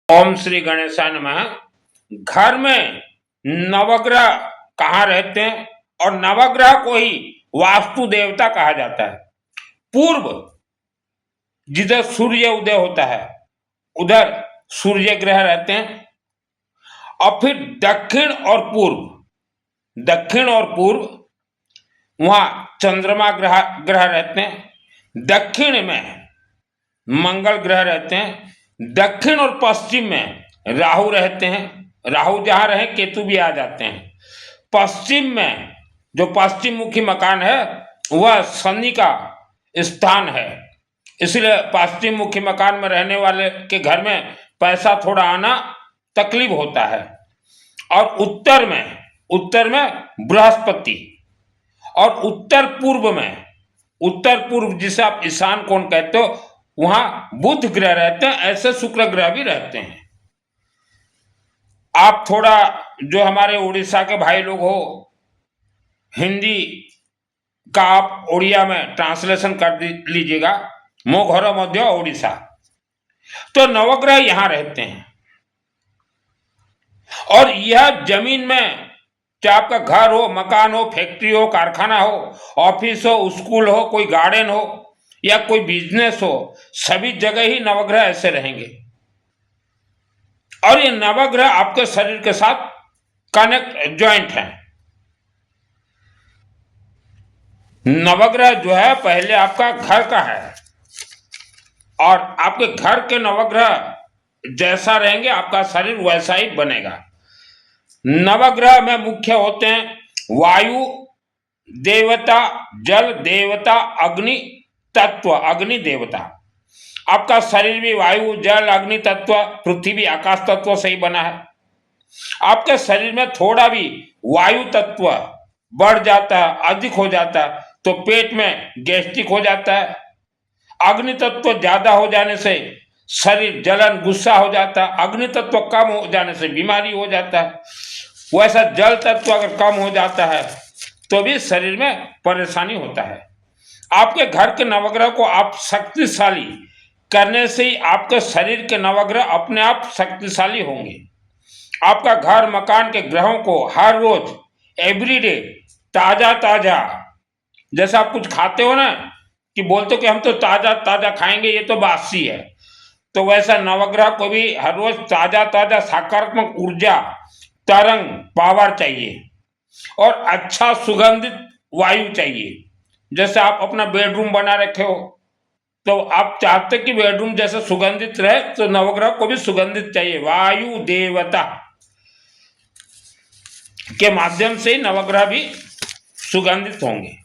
ओम श्री गणेशाय नमः। घर में नवग्रह कहाँ रहते हैं और नवग्रह को ही वास्तु देवता कहा जाता है। पूर्व जिधर सूर्य उदय होता है उधर सूर्य ग्रह रहते हैं और फिर दक्षिण और पूर्व वहां चंद्रमा ग्रह रहते हैं। दक्षिण में मंगल ग्रह रहते हैं। दक्षिण और पश्चिम में राहु रहते हैं। राहु जहां रहे केतु भी आ जाते हैं। पश्चिम में जो पश्चिम मुखी मकान है वह शनि का स्थान है, इसलिए पश्चिम मुखी मकान में रहने वाले के घर में पैसा थोड़ा आना तकलीफ होता है। और उत्तर में बृहस्पति और उत्तर पूर्व जिसे आप ईशान कोण कहते हो वहां बुध ग्रह रहते हैं। ऐसे शुक्र ग्रह भी रहते हैं। आप थोड़ा जो हमारे उड़ीसा के भाई लोग हो, हिंदी का आप उड़िया में ट्रांसलेशन कर लीजिएगा। मो घर मध्य उड़ीसा, तो नवग्रह यहां रहते हैं। और यह जमीन में चाहे आपका घर हो, मकान हो, फैक्ट्री हो, कारखाना हो, ऑफिस हो, स्कूल हो, कोई गार्डन हो या कोई बिजनेस हो, सभी जगह ही नवग्रह ऐसे रहेंगे। और ये नवग्रह आपके शरीर के साथ ज्वाइंट है। नवग्रह जो है पहले आपका घर का है और आपके घर के नवग्रह जैसा रहेंगे आपका शरीर वैसा ही बनेगा। नवग्रह में मुख्य होते हैं वायु देवता, जल देवता, अग्नि तत्व, अग्नि देवता। आपका शरीर भी वायु जल अग्नि तत्व पृथ्वी आकाश तत्व से ही बना है। आपके शरीर में थोड़ा भी वायु तत्व बढ़ जाता है, अधिक हो जाता है तो पेट में गैस्ट्रिक हो जाता है। अग्नि तत्व ज्यादा हो जाने से शरीर जलन गुस्सा हो जाता है। अग्नि तत्व कम हो जाने से बीमारी हो जाता है। वैसा जल तत्व अगर कम हो जाता है तो भी शरीर में परेशानी होता है। आपके घर के नवग्रह को आप शक्तिशाली करने से ही आपके शरीर के नवग्रह अपने आप शक्तिशाली होंगे। आपका घर मकान के ग्रहों को हर रोज एवरीडे ताजा जैसा आप कुछ खाते हो ना कि बोलते हो कि हम तो ताजा खाएंगे, ये तो बासी है, तो वैसा नवग्रह को भी हर रोज ताजा सकारात्मक ऊर्जा तरंग पावर चाहिए और अच्छा सुगंधित वायु चाहिए। जैसे आप अपना बेडरूम बना रखे हो तो आप चाहते कि बेडरूम जैसे सुगंधित रहे, तो नवग्रह को भी सुगंधित चाहिए। वायु देवता के माध्यम से नवग्रह भी सुगंधित होंगे।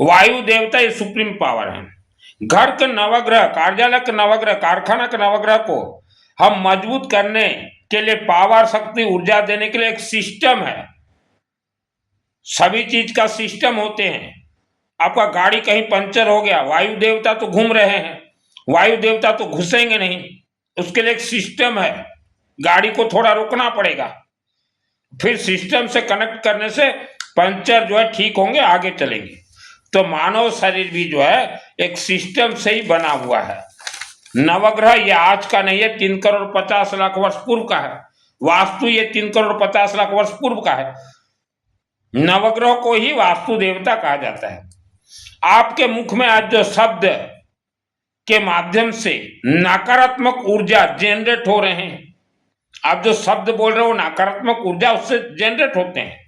वायु देवता ये सुप्रीम पावर है। घर के नवग्रह, कार्यालय के नवग्रह, कारखाना के नवग्रह को हम मजबूत करने के लिए पावर शक्ति ऊर्जा देने के लिए एक सिस्टम है। सभी चीज का सिस्टम होते हैं। आपका गाड़ी कहीं पंचर हो गया, वायु देवता तो घूम रहे हैं, वायु देवता तो घुसेंगे नहीं, उसके लिए एक सिस्टम है। गाड़ी को थोड़ा रोकना पड़ेगा, फिर सिस्टम से कनेक्ट करने से पंचर जो है ठीक होंगे, आगे चलेंगे। तो मानव शरीर भी जो है एक सिस्टम से ही बना हुआ है। नवग्रह ये आज का नहीं है, 3,50,00,000 वर्ष पूर्व का है। वास्तु ये 3,50,00,000 वर्ष पूर्व का है। नवग्रह को ही वास्तु देवता कहा जाता है। आपके मुख में आज जो शब्द के माध्यम से नकारात्मक ऊर्जा जनरेट हो रहे हैं, आप जो शब्द बोल रहे हो नकारात्मक ऊर्जा उससे जनरेट होते हैं।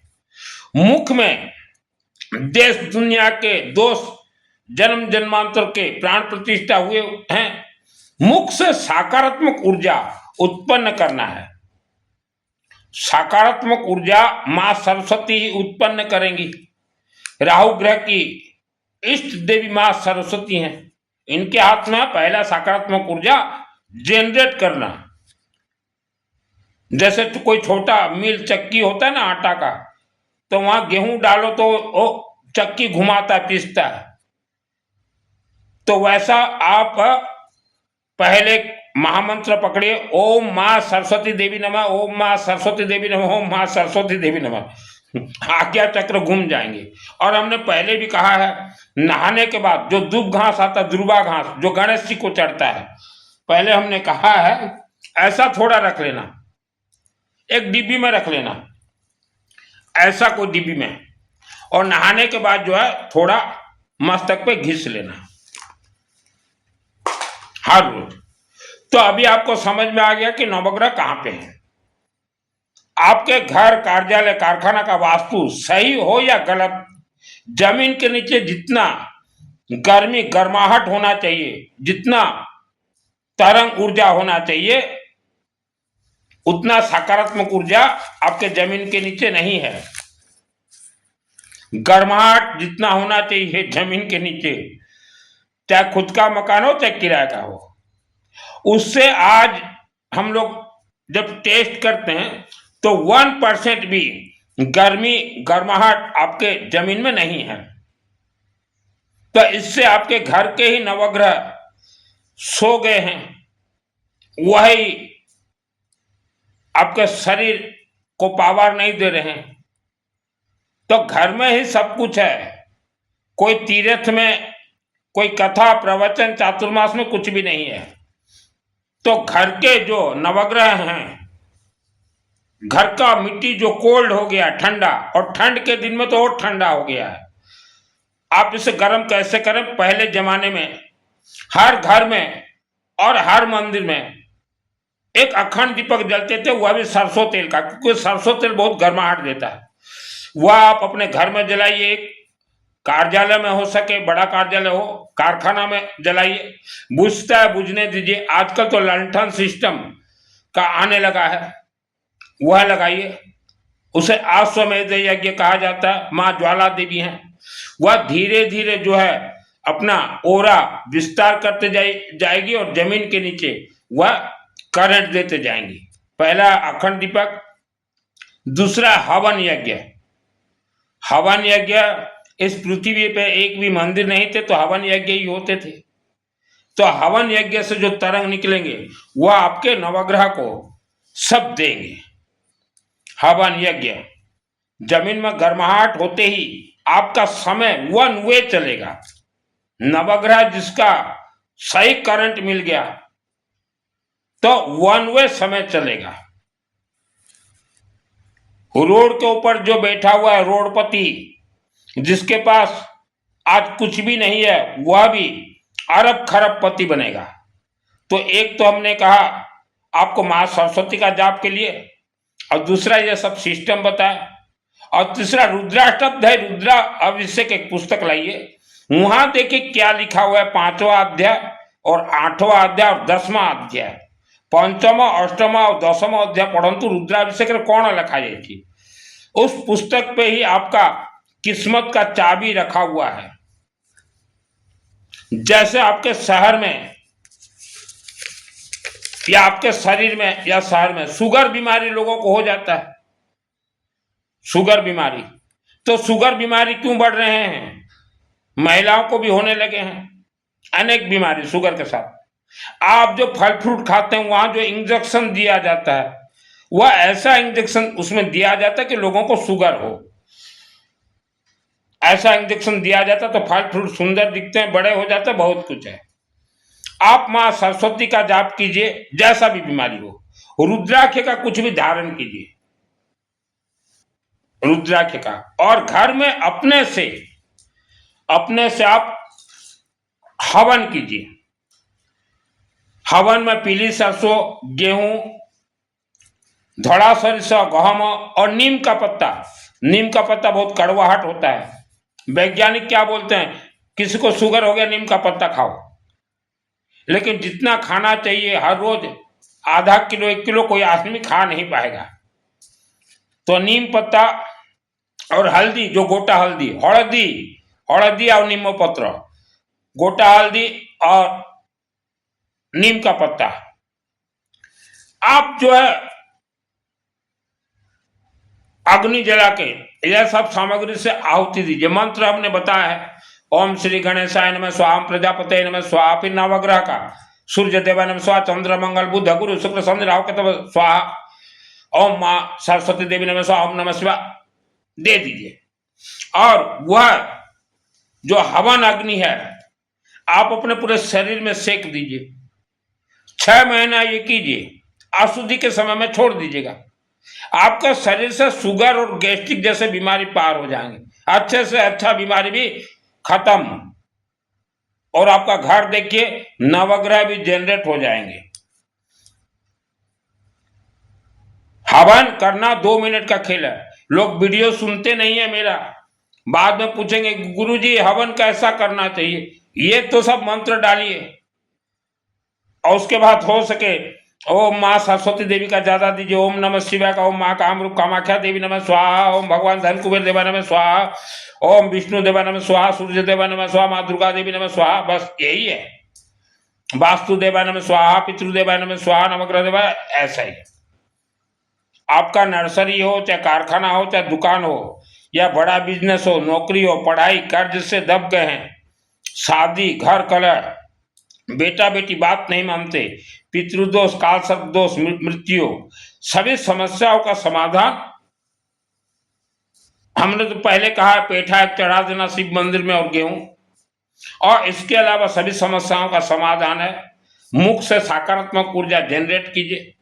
मुख में देश दुनिया के दोष जन्म जन्मांतर के प्राण प्रतिष्ठा हुए हैं। मुख से सकारात्मक ऊर्जा उत्पन्न करना है। सकारात्मक ऊर्जा मां सरस्वती ही उत्पन्न करेंगी। राहु ग्रह की इष्ट देवी मां सरस्वती हैं। इनके हाथ में पहला सकारात्मक ऊर्जा जनरेट करना। जैसे तो कोई छोटा मिल चक्की होता है ना आटा का, तो वहां गेहूं डालो तो वो चक्की घुमाता पीसता है। तो वैसा आप पहले महामंत्र पकड़िए, ओम मां सरस्वती देवी नमः, ओम मां सरस्वती देवी नमः, ओम मां सरस्वती देवी नमः। आज्ञा चक्र घूम जाएंगे। और हमने पहले भी कहा है, नहाने के बाद जो दुब घास आता है, दुर्वा घास जो गणेश जी को चढ़ता है, पहले हमने कहा है ऐसा थोड़ा रख लेना, एक डिब्बी में रख लेना, ऐसा कोई डिब्बी में, और नहाने के बाद जो है थोड़ा मस्तक पे घिस लेना हर रोज। तो अभी आपको समझ में आ गया कि नवग्रह कहां पे है। आपके घर, कार्यालय, कारखाना का वास्तु सही हो या गलत, जमीन के नीचे जितना गर्मी, गर्माहट होना चाहिए, जितना तरंग ऊर्जा होना चाहिए, उतना सकारात्मक ऊर्जा आपके जमीन के नीचे नहीं है। गर्माहट जितना होना चाहिए जमीन के नीचे, चाहे खुद का मकान हो चाहे किराए का हो, उससे आज हम लोग जब टेस्ट करते हैं तो 1% भी गर्मी, गर्माहट आपके जमीन में नहीं है। तो इससे आपके घर के ही नवग्रह सो गए हैं, वही आपके शरीर को पावर नहीं दे रहे हैं। तो घर में ही सब कुछ है, कोई तीर्थ में, कोई कथा, प्रवचन, चातुर्मास में कुछ भी नहीं है। तो घर के जो नवग्रह हैं, घर का मिट्टी जो कोल्ड हो गया, ठंडा, और ठंड के दिन में तो और ठंडा हो गया है, आप इसे गर्म कैसे करें। पहले जमाने में हर घर में और हर मंदिर में एक अखंड दीपक जलते थे, वह भी सरसों तेल का, क्योंकि सरसों तेल बहुत गर्माहट देता है। वह आप अपने घर में जलाइए, कार्यालय में हो सके, बड़ा कार्यालय हो, कारखाना में जलाइए, बुझता है बुझने दीजिए। आजकल तो लंठन सिस्टम का आने लगा है, वह लगाइए, उसे आश्वमेध यज्ञ कहा जाता है, माँ ज्वाला देवी हैं, वह धीरे धीरे जो है अपना ओरा विस्तार करते जाएगी और जमीन के नीचे वह करंट देते जाएंगी। पहला अखंड दीपक, दूसरा हवन यज्ञ। हवन यज्ञ, इस पृथ्वी पे एक भी मंदिर नहीं थे तो हवन यज्ञ ही होते थे। तो हवन यज्ञ से जो तरंग निकलेंगे वह आपके नवग्रह को सब देंगे। हवन यज्ञ, जमीन में गर्माहट होते ही आपका समय वन वे चलेगा। नवग्रह जिसका सही करंट मिल गया तो वन वे समय चलेगा। रोड के ऊपर जो बैठा हुआ है रोडपति, जिसके पास आज कुछ भी नहीं है, वह भी अरब खरब पति बनेगा। तो एक तो हमने कहा आपको मां सरस्वती का जाप के लिए, और दूसरा ये सब सिस्टम बताया, और तीसरा रुद्राष्टक, रुद्रा अभिषेक एक पुस्तक लाइए, वहां देखिए क्या लिखा हुआ है, 5वां अध्याय और 8वां अध्याय और 10वां अध्याय, 5मा, 8मा और 10वां अध्याय पढ़ंतु रुद्राभिषेक कौन लिखा जाए। उस पुस्तक पे ही आपका किस्मत का चाबी रखा हुआ है। जैसे आपके शहर में या आपके शरीर में या शहर में शुगर बीमारी लोगों को हो जाता है, शुगर बीमारी, तो शुगर बीमारी क्यों बढ़ रहे हैं, महिलाओं को भी होने लगे हैं अनेक बीमारी शुगर के साथ। आप जो फल फ्रूट खाते हैं वहां जो इंजेक्शन दिया जाता है, वह ऐसा इंजेक्शन उसमें दिया जाता है कि लोगों को शुगर हो, ऐसा इंजेक्शन दिया जाता तो फल फ्रूट सुंदर दिखते हैं, बड़े हो जाते, बहुत कुछ है। आप मां सरस्वती का जाप कीजिए, जैसा भी बीमारी हो, रुद्राक्ष का कुछ भी धारण कीजिए, रुद्राक्ष का, और घर में अपने से आप हवन कीजिए। हवन में पीली सरसों, गेहूं, धड़ा सरिसा, गहम और नीम का पत्ता। नीम का पत्ता बहुत कड़वाहट होता है, वैज्ञानिक क्या बोलते हैं, किसी को शुगर हो गया नीम का पत्ता खाओ, लेकिन जितना खाना चाहिए हर रोज आधा किलो 1 किलो कोई आदमी खा नहीं पाएगा। तो नीम पत्ता और हल्दी, जो गोटा हल्दी, हळदी और नीमो पत्र, गोटा हल्दी और नीम का पत्ता, आप जो है अग्नि जला के यह सब सामग्री से आहुति दीजिए। मंत्र हमने बताया है, ओम श्री गणेशाय नमः स्वाहा, प्रजापते नमः स्वाहा, फिर नवग्रह का सूर्य देवाय नमः स्वाहा, चंद्र मंगल बुध गुरु शुक्र शनि राहु केतु स्वाहा, ओम मां सरस्वती देवी नमः स्वाहा, ओम नमः शिवाय दे दीजिए। और वह जो हवन अग्नि है आप अपने पूरे शरीर में सेक दीजिए। 6 महीना ये कीजिए, अशुद्धि के समय में छोड़ दीजिएगा, आपका शरीर से शुगर और गैस्ट्रिक जैसे बीमारी पार हो जाएंगे, अच्छे से अच्छा बीमारी भी खत्म। और आपका घर देखिए नवग्रह भी जनरेट हो जाएंगे। हवन करना 2 मिनट का खेल है। लोग वीडियो सुनते नहीं है मेरा, बाद में पूछेंगे गुरुजी हवन कैसा करना चाहिए। ये तो सब मंत्र डालिए और उसके बाद हो सके ओम माँ सरस्वती देवी का ज्यादा दीजिए, ओम नमः शिवाय का, ओम माँ कामरूप कामाख्या देवी नमः स्वाहा, ओम भगवान धन कुबेर देवा नमः स्वाहा, ओम विष्णु देवा नमः स्वाहा, सूर्य देवा नमः स्वाहा, माँ दुर्गा देवी नमः स्वाहा। बस यही है। वास्तु देवा नमः स्वाहा, पितृदेवा नमः स्वाहा, नवग्रह देवा, ऐसा ही है। आपका नर्सरी हो चाहे कारखाना हो चाहे दुकान हो या बड़ा बिजनेस हो, नौकरी हो, पढ़ाई कर्ज से दब गए हैं, शादी घर कलह, बेटा बेटी बात नहीं मानते, पितृदोष काल सर्प दोष मृत्यु, सभी समस्याओं का समाधान हमने तो पहले कहा है, पेठा एक चढ़ा देना शिव मंदिर में और गेहूं। और इसके अलावा सभी समस्याओं का समाधान है, मुख से सकारात्मक ऊर्जा जनरेट कीजिए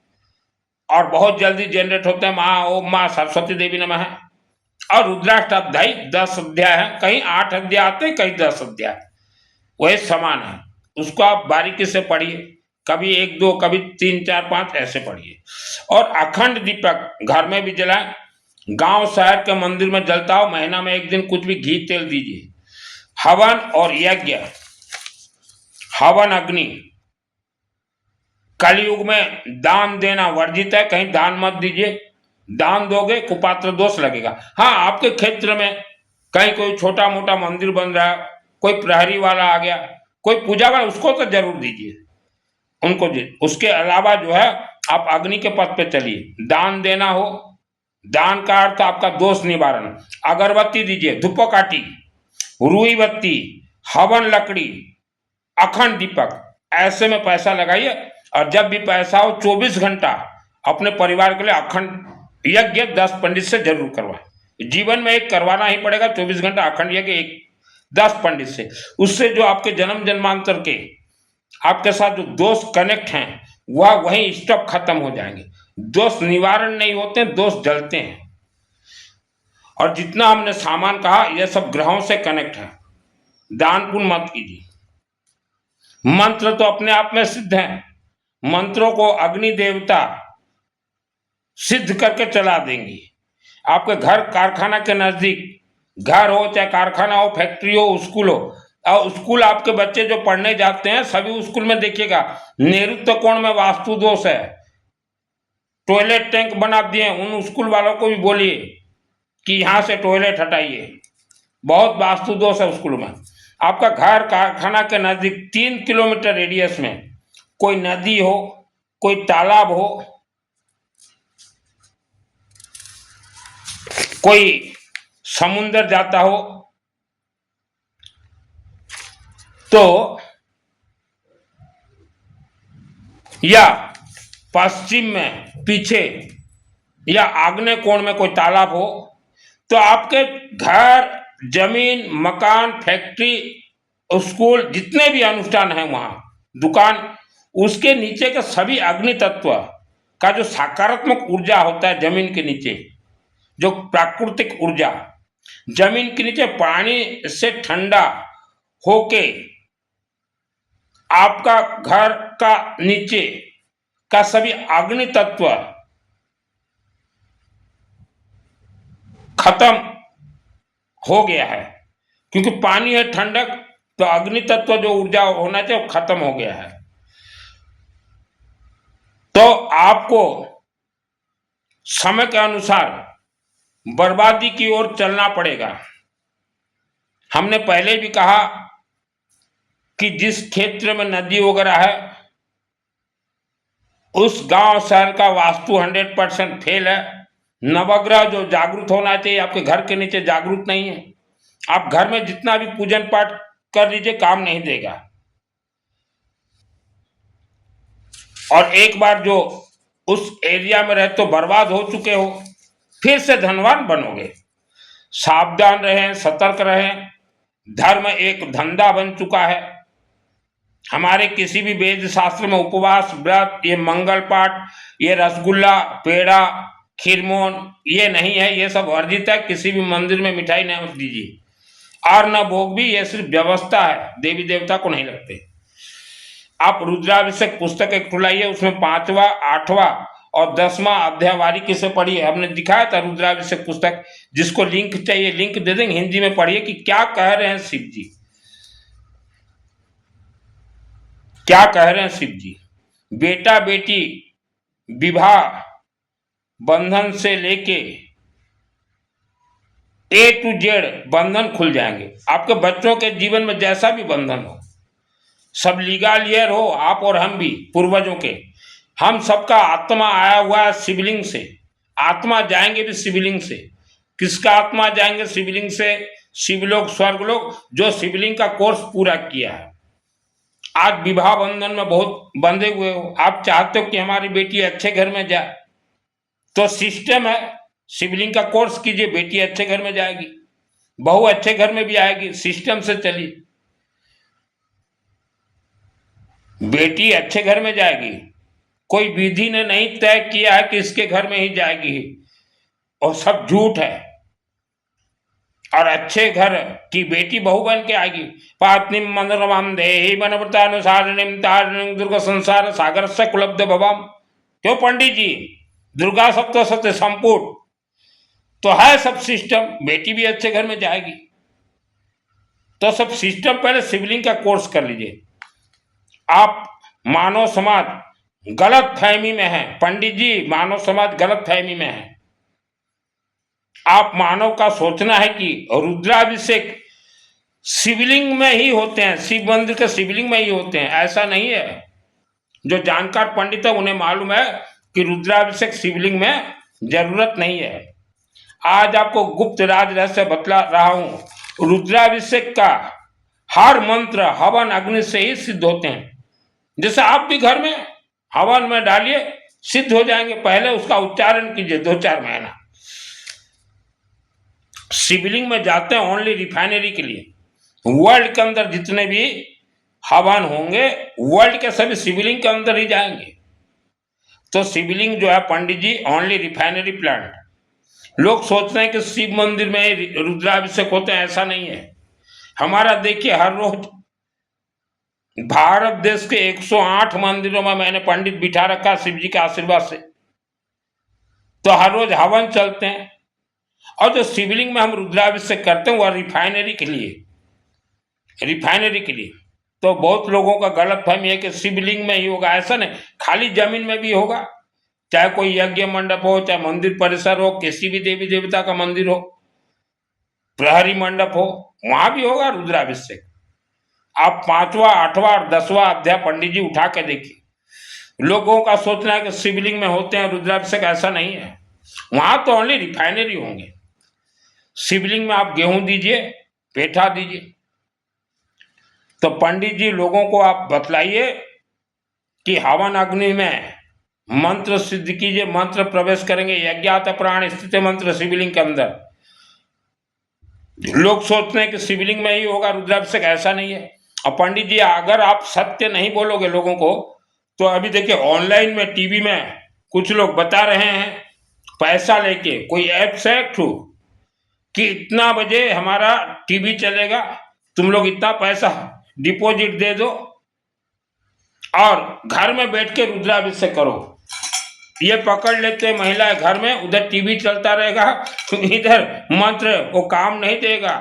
और बहुत जल्दी जनरेट होते हैं। माँ ओम माँ सरस्वती देवी नमः है। और रुद्राष्टाध्यायी 10 अध्याय है, कहीं 8 अध्याय आते हैं, कहीं 10 अध्याय, वही समान है। उसको आप बारीकी से पढ़िए, कभी 1 2 कभी 3 4 5 ऐसे पढ़िए। और अखंड दीपक घर में भी जलाएं, गांव शहर के मंदिर में जलता हो, महीना में 1 दिन कुछ भी घी तेल दीजिए। हवन और यज्ञ, हवन अग्नि, कलयुग में दान देना वर्जित है, कहीं दान मत दीजिए, दान दोगे कुपात्र दोष लगेगा। हाँ, आपके क्षेत्र में कहीं कोई छोटा मोटा मंदिर बन रहा है, कोई प्रहरी वाला आ गया, कोई पूजा वाला, उसको तो जरूर दीजिए, उनको दीजिए। उसके अलावा जो है आप अग्नि के पथ पे चलिए। दान देना हो, दान का अर्थ आपका दोष निवारण, अगरबत्ती दीजिए, धूपकाठी, रुई बत्ती, हवन लकड़ी, अखंड दीपक, ऐसे में पैसा लगाइए। और जब भी पैसा हो 24 घंटा अपने परिवार के लिए अखंड यज्ञ 10 पंडित से जरूर करवाएं। जीवन में एक करवाना ही पड़ेगा, 24 घंटा अखंड यज्ञ एक 10 पंडित से। उससे जो आपके जन्म जन्मांतर के आपके साथ जो दोष कनेक्ट हैं वह वहीं स्टॉप खत्म हो जाएंगे। दोष निवारण नहीं होते, दोष जलते हैं। और जितना हमने सामान कहा यह सब ग्रहों से कनेक्ट है। दान पुण्य मत कीजिए। मंत्र तो अपने आप में सिद्ध है, मंत्रों को अग्नि देवता सिद्ध करके चला देंगी। आपके घर कारखाना के नजदीक घर हो चाहे कारखाना हो, फैक्ट्री हो, स्कूल हो, और स्कूल आपके बच्चे जो पढ़ने जाते हैं सभी स्कूल में देखिएगा नैऋत्य कोण में वास्तु दोष है, टॉयलेट टैंक बना दिए। उन स्कूल वालों को भी बोलिए कि यहां से टॉयलेट हटाइए, बहुत वास्तु दोष है स्कूल में। आपका घर कारखाना के नजदीक 3 किलोमीटर रेडियस में कोई नदी हो, कोई तालाब हो, कोई समुंदर जाता हो, तो या पश्चिम में पीछे या आग्नेय कोण में कोई तालाब हो, तो आपके घर, जमीन, मकान, फैक्ट्री, स्कूल, जितने भी अनुष्ठान हैं वहां, दुकान, उसके नीचे के सभी अग्नि तत्व का जो सकारात्मक ऊर्जा होता है जमीन के नीचे, जो प्राकृतिक ऊर्जा जमीन के नीचे पानी से ठंडा होके आपका घर का नीचे का सभी अग्नि तत्व खत्म हो गया है। क्योंकि पानी है ठंडक, तो अग्नि तत्व जो ऊर्जा होना चाहिए वो खत्म हो गया है। तो आपको समय के अनुसार बर्बादी की ओर चलना पड़ेगा। हमने पहले भी कहा कि जिस क्षेत्र में नदी वगैरह है उस गांव शहर का वास्तु 100% फेल है। नवग्रह जो जागृत होना चाहिए आपके घर के नीचे जागृत नहीं है। आप घर में जितना भी पूजन पाठ कर लीजिए काम नहीं देगा। और एक बार जो उस एरिया में रहे तो बर्बाद हो चुके हो, फिर से धनवान बनोगे। सावधान रहें, सतर्क रहें। धर्म एक धंधा बन चुका है। हमारे किसी भी वेद शास्त्र में उपवास, व्रत, ये मंगल पाठ, ये रसगुल्ला, पेड़ा, खीरमोन, ये नहीं है, ये सब वर्जित है। किसी भी मंदिर में मिठाई नहीं दीजिए और न भोग भी, ये सिर्फ व्यवस्था है, देवी देवता को नहीं लगते। आप रुद्राभिषेक पुस्तक एक खुलाइए, उसमें 5वां, 8वां और 10वां अध्याय बारीकी से पढ़िए। हमने दिखाया था रुद्राभिषेक पुस्तक, जिसको लिंक चाहिए लिंक दे देंगे, हिंदी में पढ़िए कि क्या कह रहे हैं शिव जी, क्या कह रहे हैं शिव जी। बेटा बेटी विवाह बंधन से लेके A to Z बंधन खुल जाएंगे। आपके बच्चों के जीवन में जैसा भी बंधन हो, सब लीगल ईयर हो, आप और हम भी पूर्वजों के, हम सबका आत्मा आया हुआ है शिवलिंग से, आत्मा जाएंगे भी शिवलिंग से। किसका आत्मा जाएंगे शिवलिंग से? शिवलोक, स्वर्गलोक, जो शिवलिंग का कोर्स पूरा किया है। आज विवाह बंधन में बहुत बंधे हुए हो, आप चाहते हो कि हमारी बेटी अच्छे घर में जाए, तो सिस्टम है, शिवलिंग का कोर्स कीजिए, बेटी अच्छे घर में जाएगी, बहू अच्छे घर में भी आएगी, सिस्टम से चलिए। बेटी अच्छे घर में जाएगी, कोई विधि ने नहीं तय किया है कि इसके घर में ही जाएगी, और सब झूठ है। और अच्छे घर की बेटी बहू बन के आएगी। पात्नीम मनोरमाम देहि बनवृतानुसारिणीम तारिणीम दुर्गा संसार सागर से कुलब्ध भवाम। क्यों पंडित जी, दुर्गा सप्तशती संपुट तो है सब सिस्टम, बेटी भी अच्छे घर में जाएगी। तो सब सिस्टम, पहले शिवलिंग का कोर्स कर लीजिए। आप मानव समाज गलत फहमी में है पंडित जी, मानव समाज गलत फहमी में है। आप मानव का सोचना है कि रुद्राभिषेक शिवलिंग में ही होते हैं, शिव मंदिर के शिवलिंग में ही होते हैं, ऐसा नहीं है। जो जानकार पंडित है उन्हें मालूम है कि रुद्राभिषेक शिवलिंग में जरूरत नहीं है। आज आपको गुप्त राज रहस्य बतला रहा हूं, रुद्राभिषेक का हर मंत्र हवन अग्नि से ही सिद्ध होते हैं। जैसे आप भी घर में हवन में डालिए, सिद्ध हो जाएंगे। पहले उसका उच्चारण कीजिए 2-4 महीना। शिवलिंग में जाते हैं ओनली रिफाइनरी के लिए। वर्ल्ड के अंदर जितने भी हवन होंगे, वर्ल्ड के सभी शिवलिंग के अंदर ही जाएंगे। तो शिवलिंग जो है पंडित जी ओनली रिफाइनरी प्लांट। लोग सोचते हैं कि शिव मंदिर में रुद्राभिषेक होते हैं, ऐसा नहीं है। हमारा देखिए, हर रोज भारत देश के 108 मंदिरों में मैंने पंडित बिठा रखा शिव जी के आशीर्वाद से। तो हर रोज हवन चलते हैं। और जो शिवलिंग में हम रुद्राभिषेक करते हैं वह रिफाइनरी के लिए, रिफाइनरी के लिए। तो बहुत लोगों का गलत फहमी है कि शिवलिंग में ही होगा, ऐसा नहीं, खाली जमीन में भी होगा। चाहे कोई यज्ञ मंडप हो, चाहे मंदिर परिसर हो, किसी भी देवी देवता का मंदिर हो, प्रहरी मंडप हो, वहां भी होगा रुद्राभिषेक। आप 5वां, 8वां और 10वां अध्याय पंडित जी उठा के देखिए। लोगों का सोचना है कि शिवलिंग में होते हैं रुद्राभिषेक, ऐसा नहीं है। वहां तो ओनली रिफाइनरी होंगे। शिवलिंग में आप गेहूं दीजिए, पेठा दीजिए। तो पंडित जी लोगों को आप बतलाइए कि हवन अग्नि में मंत्र सिद्ध कीजिए, मंत्र प्रवेश करेंगे, यज्ञात प्राण स्थित मंत्र शिवलिंग के अंदर। लोग सोचते हैं कि शिवलिंग में ही होगा रुद्राभिषेक, ऐसा नहीं है। और पंडित जी अगर आप सत्य नहीं बोलोगे लोगों को, तो अभी देखिए ऑनलाइन में, टीवी में कुछ लोग बता रहे हैं पैसा लेके, कोई ऐप से थ्रू, कि इतना बजे हमारा टीवी चलेगा, तुम लोग इतना पैसा डिपॉजिट दे दो और घर में बैठ के रुद्राभिषेक करो। ये पकड़ लेते हैं महिलाएं घर में, उधर टीवी चलता रहेगा, इधर मंत्र वो काम नहीं देगा।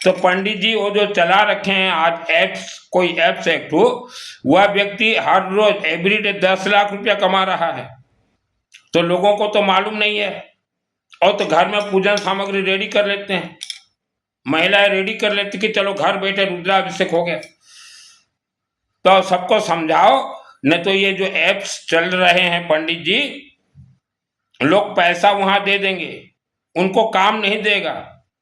तो पंडित जी वो जो चला रखे हैं आज एप्स, कोई एप्स एक्ट हो, वह व्यक्ति हर रोज एवरीडे 10 लाख रुपया कमा रहा है। तो लोगों को तो मालूम नहीं है। और तो घर में पूजन सामग्री रेडी कर लेते हैं, महिलाएं रेडी कर लेती कि चलो घर बैठे रुद्राभिषेक हो गया। तो सबको समझाओ, न तो ये जो एप्स चल रहे हैं पंडित जी, लोग पैसा वहां दे देंगे, उनको काम नहीं देगा।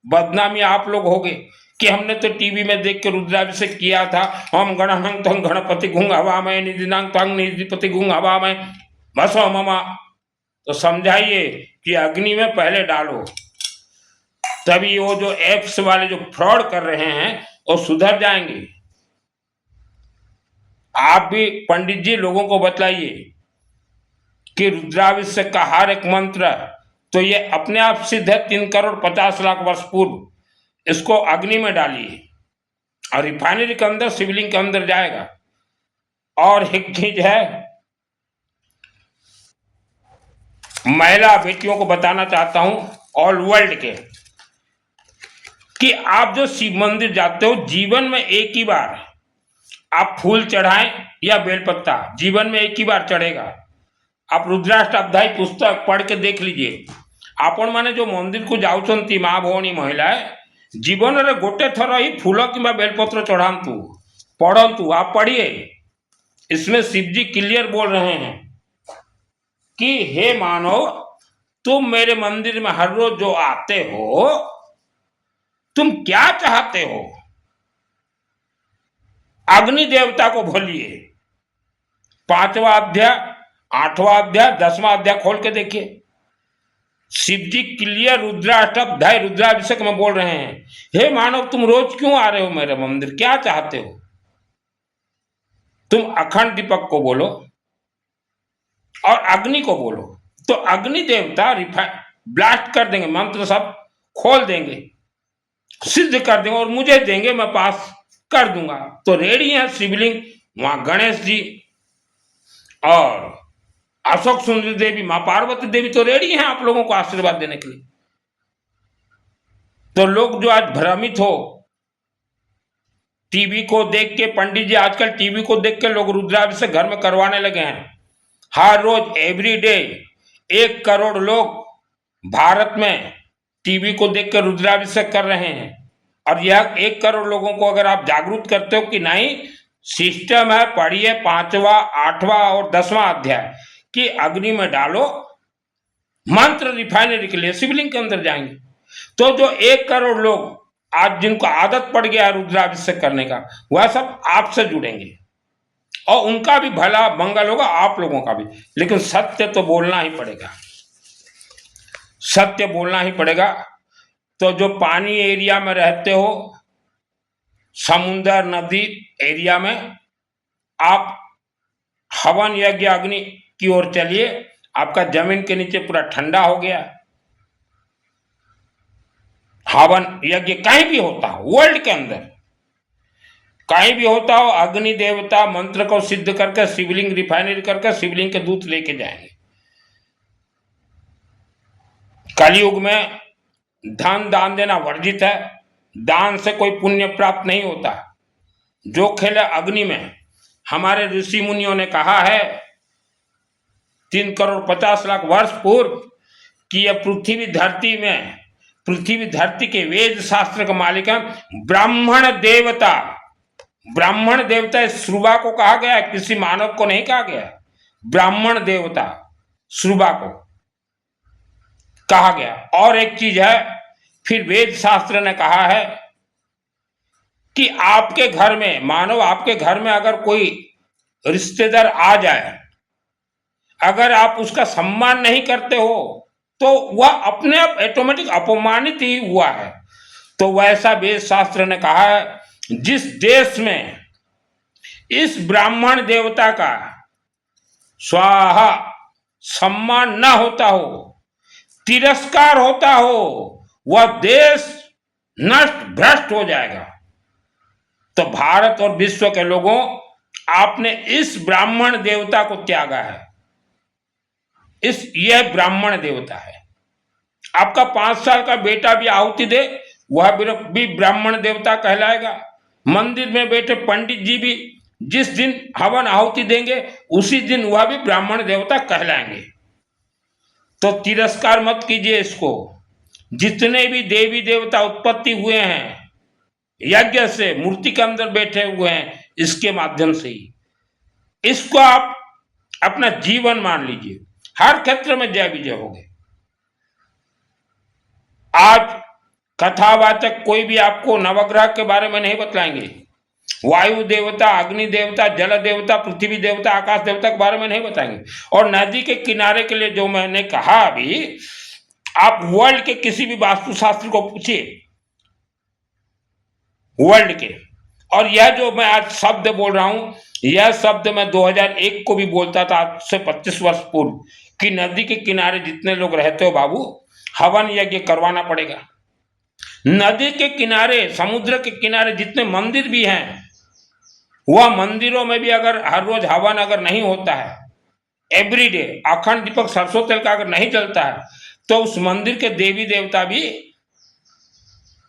बदनामी आप लोग होगे कि हमने तो टीवी में देख के रुद्राभिषेक किया था, हम गणहं तंग गणपति गुंग हवा में निधिनांग तंग निधिपति गुंग हवा में बसो ममा। तो समझाइए कि अग्नि में पहले डालो, तभी वो जो एप्स वाले जो फ्रॉड कर रहे हैं वो सुधर जाएंगे। आप भी पंडित जी लोगों को बतलाइए कि रुद्राभिषेक का हर एक मंत्र तो ये अपने आप सिद्ध है। 3,50,00,000 वर्ष पूर्व इसको अग्नि में डालिए और रिफाइनरी के अंदर शिवलिंग के अंदर जाएगा। और एक चीज है, महिला बेटियों को बताना चाहता हूं ऑल वर्ल्ड के, कि आप जो शिव मंदिर जाते हो जीवन में एक ही बार आप फूल चढ़ाएं या बेलपत्ता, जीवन में एक ही बार चढ़ेगा। आप रुद्राष्टक पुस्तक पढ़ के देख लीजिए। आपण माने जो मंदिर को जाउछंती माँ भौणी महिलाएं जीवन रे गोटे थर ही फूल कि बेलपत्र चढ़ातु पढ़ंतु। आप पढ़िए, इसमें शिव जी क्लियर बोल रहे हैं कि हे मानव, तुम मेरे मंदिर में हर रोज जो आते हो तुम क्या चाहते हो? अग्नि देवता को भूलिए। 5वां अध्याय, 8वां अध्याय, 10वां अध्याय खोल के देखिए। शिव जी क्लियर रुद्राष्टक रुद्राभिषेक में बोल रहे हैं, हे मानव तुम रोज क्यों आ रहे हो मेरे मंदिर, क्या चाहते हो? तुम अखंड दीपक को बोलो और अग्नि को बोलो, तो अग्नि देवता ब्लास्ट कर देंगे, मंत्र सब खोल देंगे, सिद्ध कर देंगे और मुझे देंगे, मैं पास कर दूंगा। तो रेडी है शिवलिंग, वहां गणेश जी और अशोक सुंदरी देवी, मां पार्वती देवी तो रेडी हैं आप लोगों को आशीर्वाद देने के लिए। तो लोग जो आज भ्रमित हो टीवी को देख के, पंडित जी आजकल टीवी को देख के लोग रुद्राभिषेक घर में करवाने लगे हैं। हर रोज एवरी डे 1 करोड़ लोग भारत में टीवी को देख के रुद्राभिषेक कर रहे हैं। और यह 1 करोड़ लोगों को अगर आप जागरूक करते हो कि नहीं सिस्टम है, पढ़िए 5वां, 8वां और 10वां अध्याय कि अग्नि में डालो, मंत्र रिफाइनरी के लिए शिवलिंग के अंदर जाएंगे। तो जो 1 करोड़ लोग आज जिनको आदत पड़ गया रुद्राभिषेक करने का, वह सब आपसे जुड़ेंगे और उनका भी भला मंगल होगा, आप लोगों का भी। लेकिन सत्य तो बोलना ही पड़ेगा, सत्य बोलना ही पड़ेगा। तो जो पानी एरिया में रहते हो, समुद्र नदी एरिया में, आप हवन यज्ञ अग्नि की ओर चलिए। आपका जमीन के नीचे पूरा ठंडा हो गया। हवन यज्ञ कहीं भी होता हो, वर्ल्ड के अंदर कहीं भी होता हो, अग्नि देवता मंत्र को सिद्ध करके शिवलिंग रिफाइनरी करके शिवलिंग के दूत लेके जाएंगे। कलयुग में धन दान देना वर्जित है, दान से कोई पुण्य प्राप्त नहीं होता। जो खेले अग्नि में, हमारे ऋषि मुनियों ने कहा है 3,50,00,000 वर्ष पूर्व कि यह पृथ्वी धरती में, पृथ्वी धरती के वेद शास्त्र का मालिक है ब्राह्मण देवता। ब्राह्मण देवता श्रुवा को कहा गया है, किसी मानव को नहीं कहा गया। ब्राह्मण देवता श्रुवा को कहा गया। और एक चीज है, फिर वेद शास्त्र ने कहा है कि आपके घर में, मानो आपके घर में अगर कोई रिश्तेदार आ जाए, अगर आप उसका सम्मान नहीं करते हो तो वह अपने आप ऑटोमेटिक अपमानित ही हुआ है। तो वैसा वेद शास्त्र ने कहा है, जिस देश में इस ब्राह्मण देवता का स्वाहा सम्मान न होता हो, तिरस्कार होता हो, वह देश नष्ट भ्रष्ट हो जाएगा। तो भारत और विश्व के लोगों, आपने इस ब्राह्मण देवता को त्यागा है। यह ब्राह्मण देवता है। आपका 5 साल का बेटा भी आहुति दे, वह भी ब्राह्मण देवता कहलाएगा। मंदिर में बैठे पंडित जी भी जिस दिन हवन आहुति देंगे उसी दिन वह भी ब्राह्मण देवता कहलाएंगे। तो तिरस्कार मत कीजिए इसको। जितने भी देवी देवता उत्पत्ति हुए हैं यज्ञ से, मूर्ति के अंदर बैठे हुए हैं, इसके माध्यम से ही, इसको आप अपना जीवन मान लीजिए। हर क्षेत्र में जय विजय होगे। आज कथावाचक कोई भी आपको नवग्रह के बारे में नहीं बतलाएंगे। वायु देवता, अग्नि देवता, जल देवता, पृथ्वी देवता, आकाश देवता के बारे में नहीं बताएंगे। और नदी के किनारे के लिए जो मैंने कहा अभी, आप वर्ल्ड के किसी भी वास्तुशास्त्री को पूछिए, वर्ल्ड के। और यह जो मैं आज शब्द बोल रहा हूं, यह शब्द मैं 2001 को भी बोलता था, आज से 25 वर्ष पूर्व, कि नदी के किनारे जितने लोग रहते हो बाबू, हवन यज्ञ करवाना पड़ेगा। नदी के किनारे, समुद्र के किनारे जितने मंदिर भी हैं, वह मंदिरों में भी अगर हर रोज हवन अगर नहीं होता है, एवरीडे अखंड दीपक सरसों तेल का अगर नहीं चलता है, तो उस मंदिर के देवी देवता भी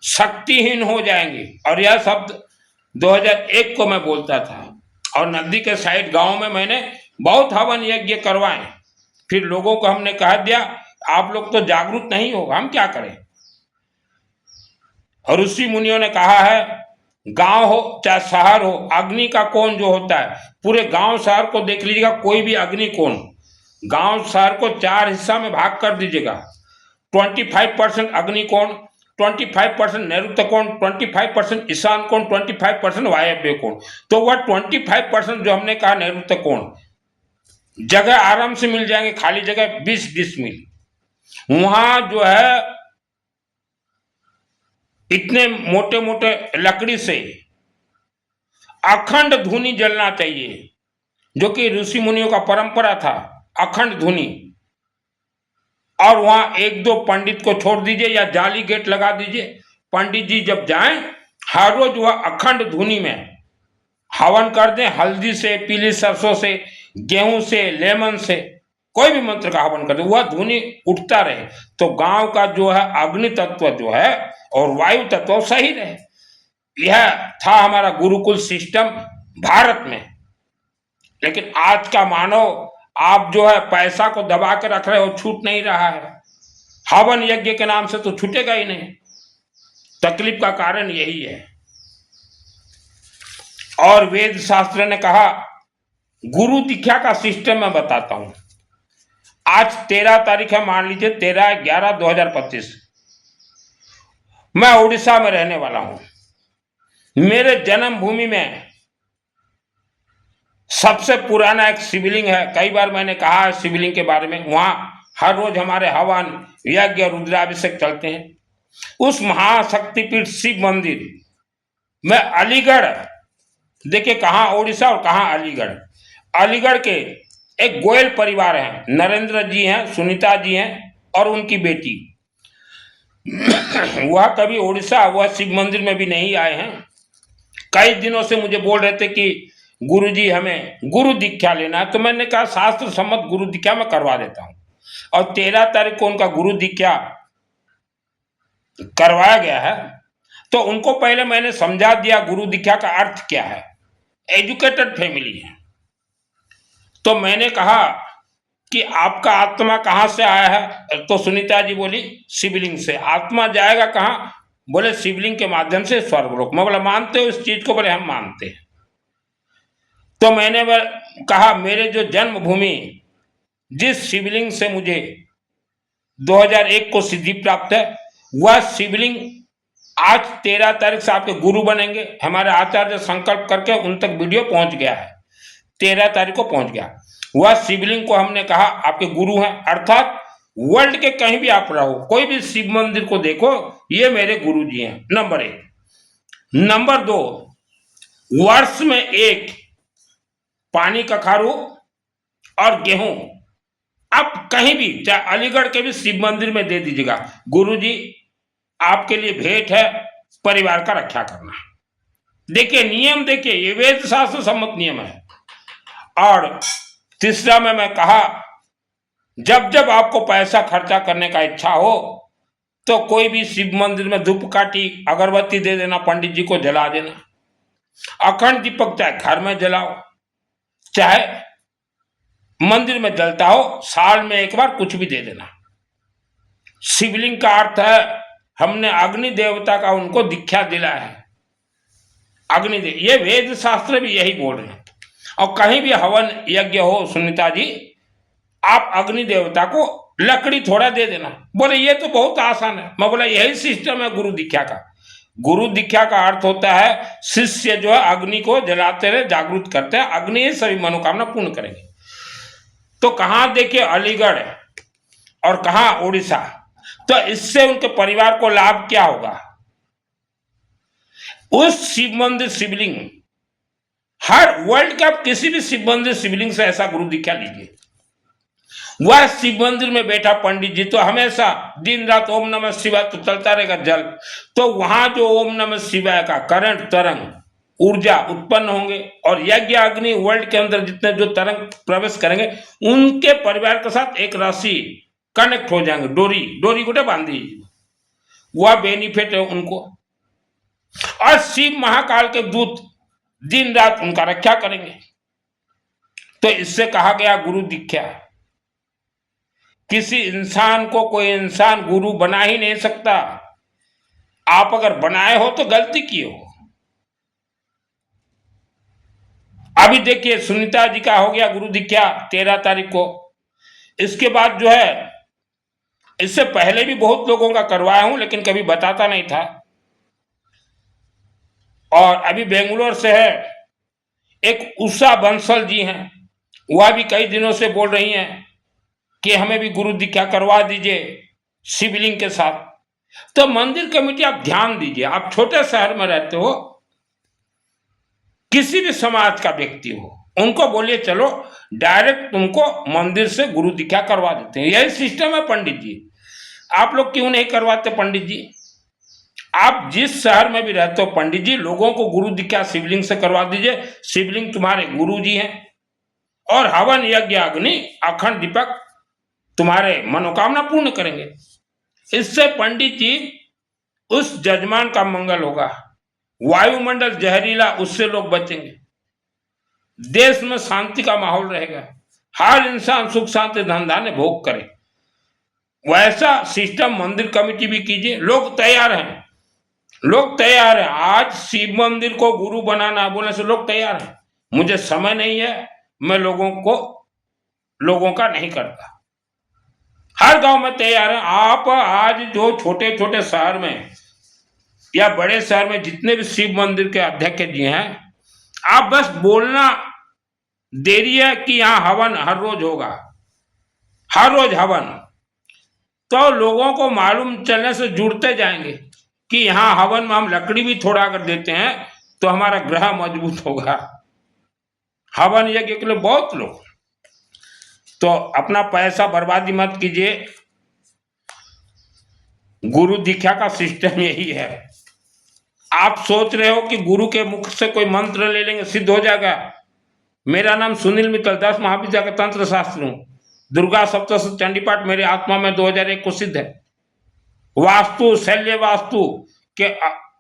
शक्तिहीन हो जाएंगे। और यह शब्द 2001 को मैं बोलता था, और नदी के साइड गांव में मैंने बहुत हवन यज्ञ करवाए। फिर लोगों को हमने कह दिया, आप लोग तो जागरूक नहीं हो, हम क्या करें। और ऋषि मुनियों ने कहा है, गांव हो चाहे शहर हो, अग्नि का कोण जो होता है, पूरे गांव शहर को देख लीजिएगा, कोई भी अग्नि कोण, गांव शहर को 4 हिस्सा में भाग कर दीजिएगा। 25% अग्नि कोण, 25% नैऋत्य कोण, 25% ईशान कोण, 25% वायव्य कोण। तो वह 25% जो हमने कहा नैऋत्य कोण, जगह आराम से मिल जाएंगे, खाली जगह 20 डिसमिल, वहां जो है इतने मोटे मोटे लकड़ी से अखंड धूनी जलना चाहिए, जो कि ऋषि मुनियों का परंपरा था, अखंड धूनी। और वहां 1-2 पंडित को छोड़ दीजिए या जाली गेट लगा दीजिए, पंडित जी जब जाएं, हर रोज वह अखंड धूनी में हवन कर दें, हल्दी से, पीली सरसों से, गेहूं से, लेमन से, कोई भी मंत्र का हवन कर दे, वह धुनी उठता रहे, तो गांव का जो है अग्नि तत्व जो है और वायु तत्व सही रहे। यह था हमारा गुरुकुल सिस्टम भारत में। लेकिन आज का मानव, आप जो है पैसा को दबा के रख रहे हो, छूट नहीं रहा है। हवन यज्ञ के नाम से तो छूटेगा ही नहीं। तकलीफ का कारण यही है। और वेद शास्त्र ने कहा, गुरु दीक्षा का सिस्टम मैं बताता हूं। आज 13 तारीख है, मान लीजिए 13/11/2025। मैं उड़ीसा में रहने वाला हूं। मेरे जन्मभूमि में सबसे पुराना एक शिवलिंग है, कई बार मैंने कहा है शिवलिंग के बारे में। वहां हर रोज हमारे हवन यज्ञ रुद्राभिषेक चलते हैं। उस महाशक्तिपीठ शिव मंदिर में अलीगढ़, देखिए कहां उड़ीसा और कहां अलीगढ़, अलीगढ़ के एक गोयल परिवार है, नरेंद्र जी हैं, सुनीता जी हैं और उनकी बेटी। वह कभी उड़ीसा, वह शिव मंदिर में भी नहीं आए हैं। कई दिनों से मुझे बोल रहे थे कि गुरुजी हमें गुरु दीक्षा लेना है, तो मैंने कहा शास्त्र सम्मत गुरु दीक्षा मैं करवा देता हूं। और 13 तारीख को उनका गुरु दीक्षा करवाया गया है। तो उनको पहले मैंने समझा दिया गुरु दीक्षा का अर्थ क्या है। एजुकेटेड फैमिली है। तो मैंने कहा कि आपका आत्मा कहां से आया है, तो सुनीता जी बोली शिवलिंग से। आत्मा जाएगा कहां, बोले शिवलिंग के माध्यम से स्वर्गलोक। मैं बोला मानते हो इस चीज को, बोले हम मानते हैं। तो मैंने कहा मेरे जो जन्मभूमि, जिस शिवलिंग से मुझे 2001 को सिद्धि प्राप्त है, वह शिवलिंग आज 13 तारीख से आपके गुरु बनेंगे। हमारे आचार्य संकल्प करके उन तक वीडियो पहुंच गया है, 13 तारीख को पहुंच गया। वह शिवलिंग को हमने कहा आपके गुरु हैं, अर्थात वर्ल्ड के कहीं भी आप रहो, कोई भी शिव मंदिर को देखो, ये मेरे गुरु जी हैं, नंबर 1। नंबर 2, वर्ष में एक पानी कखारू और गेहूं आप कहीं भी, चाहे अलीगढ़ के भी शिव मंदिर में दे दीजिएगा। गुरु जी आपके लिए भेंट है, परिवार का रक्षा करना। देखिए नियम, देखिए ये वेद शास्त्र सम्मत नियम है। और तीसरा में मैं कहा, जब जब आपको पैसा खर्चा करने का इच्छा हो, तो कोई भी शिव मंदिर में धूपकाठी अगरबत्ती दे देना, पंडित जी को जला देना। अखंड दीपक चाहे घर में जलाओ, चाहे मंदिर में जलता हो, साल में एक बार कुछ भी दे देना। शिवलिंग का अर्थ है, हमने अग्नि देवता का उनको दीक्षा दिला है। अग्निदेव, ये वेद शास्त्र भी यही बोल रहे हैं। और कहीं भी हवन यज्ञ हो, सुनीता जी आप अग्नि देवता को लकड़ी थोड़ा दे देना। बोले ये तो बहुत आसान है। मैं बोला यही सिस्टम है गुरु दीक्षा का। गुरु दीक्षा का अर्थ होता है शिष्य जो है अग्नि को जलाते रहे, जागरूक करते हैं, अग्नि ही सभी मनोकामना पूर्ण करेंगे। तो कहां देखिए अलीगढ़ और कहां उड़ीसा। तो इससे उनके परिवार को लाभ क्या होगा, उस शिव मंदिर शिवलिंग हर वर्ल्ड के आप किसी भी शिव मंदिर शिवलिंग से ऐसा गुरु दीक्षा लीजिए, वह शिव मंदिर में बैठा पंडित जी तो हमेशा दिन रात ओम नमः शिवाय तो चलता रहेगा जल, तो वहां जो ओम नमः शिवाय का करंट तरंग ऊर्जा उत्पन्न होंगे और यज्ञ अग्नि वर्ल्ड के अंदर जितने जो तरंग प्रवेश करेंगे उनके परिवार के साथ एक राशि कनेक्ट हो जाएंगे, डोरी डोरी गोटे बांधी, वह बेनिफिट है उनको। और शिव महाकाल के दूत दिन रात उनका रक्षा करेंगे। तो इससे कहा गया गुरु दीक्षा, किसी इंसान को कोई इंसान गुरु बना ही नहीं सकता। आप अगर बनाए हो तो गलती किए हो। अभी देखिए सुनीता जी का हो गया गुरु दीक्षा 13 तारीख को, इसके बाद जो है इससे पहले भी बहुत लोगों का करवाया हूं लेकिन कभी बताता नहीं था। और अभी बेंगलोर से है एक उषा बंसल जी हैं, वह भी कई दिनों से बोल रही हैं कि हमें भी गुरु दीक्षा करवा दीजिए शिवलिंग के साथ। तो मंदिर कमेटी आप ध्यान दीजिए, आप छोटे शहर में रहते हो, किसी भी समाज का व्यक्ति हो, उनको बोलिए चलो डायरेक्ट तुमको मंदिर से गुरु दीक्षा करवा देते हैं। यही सिस्टम है पंडित जी, आप लोग क्यों नहीं करवाते पंडित जी? आप जिस शहर में भी रहते हो पंडित जी, लोगों को गुरु दीक्षा शिवलिंग से करवा दीजिए। शिवलिंग तुम्हारे गुरु जी हैं और हवन यज्ञ अग्नि अखंड दीपक तुम्हारे मनोकामना पूर्ण करेंगे। इससे पंडित जी उस जजमान का मंगल होगा, वायुमंडल जहरीला उससे लोग बचेंगे, देश में शांति का माहौल रहेगा, हर इंसान सुख शांति धन धान्य भोग करे। वैसा सिस्टम मंदिर कमेटी भी कीजिए। लोग तैयार हैं, लोग तैयार हैं। आज शिव मंदिर को गुरु बनाना बोलने से लोग तैयार हैं। मुझे समय नहीं है, मैं लोगों का नहीं करता। हर गांव में तैयार है। आप आज जो छोटे छोटे शहर में या बड़े शहर में जितने भी शिव मंदिर के अध्यक्ष जी हैं, आप बस बोलना देरी है कि यहाँ हवन हर रोज होगा, हर रोज हवन, तो लोगों को मालूम चलने से जुड़ते जाएंगे कि यहाँ हवन में हम लकड़ी भी थोड़ा अगर देते हैं तो हमारा ग्रह मजबूत होगा। हवन यज्ञ के लिए बहुत लोग, तो अपना पैसा बर्बादी मत कीजिए। गुरु दीक्षा का सिस्टम यही है। आप सोच रहे हो कि गुरु के मुख से कोई मंत्र ले लेंगे सिद्ध हो जाएगा। मेरा नाम सुनील मित्तल, 10 महाविद्या का तंत्र शास्त्र हूं। दुर्गा सप्तशती चंडी पाठ मेरे आत्मा में 2001 को सिद्ध है। वास्तु शैल्य वास्तु के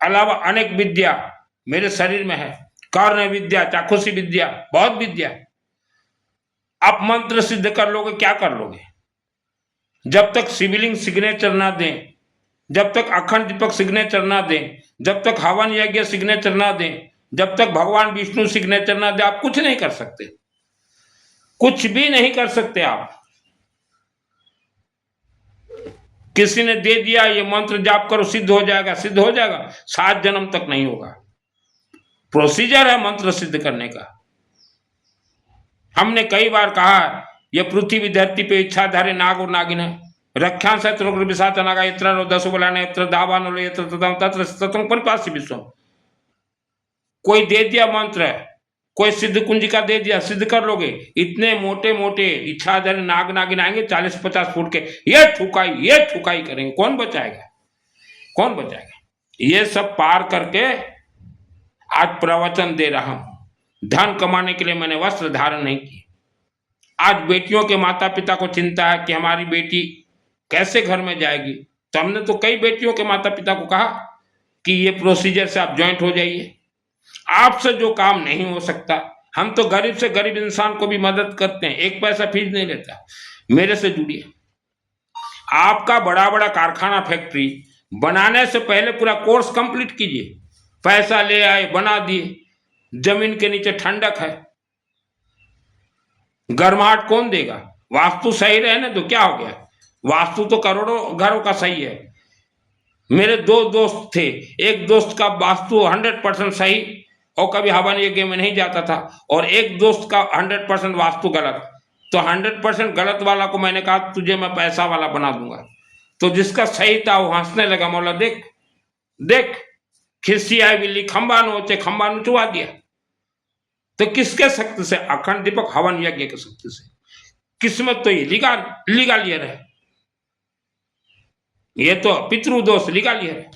अलावा अनेक विद्या मेरे शरीर में है, कर्ण विद्या, चाक्षुषी विद्या, बहुत विद्या। आप मंत्र सिद्ध कर लोगे, क्या कर लोगे? जब तक शिवलिंग सिग्नेचर ना दें, जब तक अखंड दीपक सिग्नेचर ना दें, जब तक हवन यज्ञ सिग्नेचर ना दें, जब तक भगवान विष्णु सिग्नेचर ना दे, आप कुछ नहीं कर सकते, कुछ भी नहीं कर सकते। आप किसी ने दे दिया ये मंत्र जाप करो सिद्ध हो जाएगा, सिद्ध हो जाएगा, 7 जन्म तक नहीं होगा। प्रोसीजर है मंत्र सिद्ध करने का। हमने कई बार कहा ये पृथ्वी धरती पे इच्छाधारी नाग और नागिन है। रक्षांश विशाचनागा यत्र दशबलाने यत्र दावानो यत्र तदं तत्र ततं परिपास्य विश्वम। कोई दे दिया मंत्र, कोई सिद्ध कुंजिका दे दिया, सिद्ध कर लोगे। इतने मोटे मोटे इच्छाधारी नाग नागिन आएंगे 40-50 फुट के, ये ठुकाई करेंगे, कौन बचाएगा, कौन बचाएगा? ये सब पार करके आज प्रवचन दे रहा हूं। धन कमाने के लिए मैंने वस्त्र धारण नहीं किए। आज बेटियों के माता पिता को चिंता है कि हमारी बेटी कैसे घर में जाएगी, तो हमने तो कई बेटियों के माता पिता को कहा कि ये प्रोसीजर से आप ज्वाइंट हो जाइए। आपसे जो काम नहीं हो सकता, हम तो गरीब से गरीब इंसान को भी मदद करते हैं, 1 पैसा फीस नहीं लेता। मेरे से जुड़िए। आपका बड़ा बड़ा कारखाना फैक्ट्री बनाने से पहले पूरा कोर्स कंप्लीट कीजिए। पैसा ले आए, बना दिए, जमीन के नीचे ठंडक है, गर्माहट कौन देगा? वास्तु सही रहे ना तो क्या हो गया? वास्तु तो करोड़ों घरों का सही है। मेरे 2 दोस्त थे, एक दोस्त का वास्तु 100% सही और कभी हवन यज्ञ में नहीं जाता था, और एक दोस्त का 100% वास्तु गलत। तो 100% गलत वाला को मैंने कहा तुझे मैं पैसा वाला बना दूंगा। तो जिसका सही था वो हंसने लगा, मौला देख देख खिस्सी आई बिल्ली खंबा नोचे खंबा नुचवा दिया। तो किसके शक्ति से? अखंड दीपक हवन यज्ञ की शक्ति से। किस्मत तो ये लीगालियर है, ये तो पितृदोष लीगालियर है।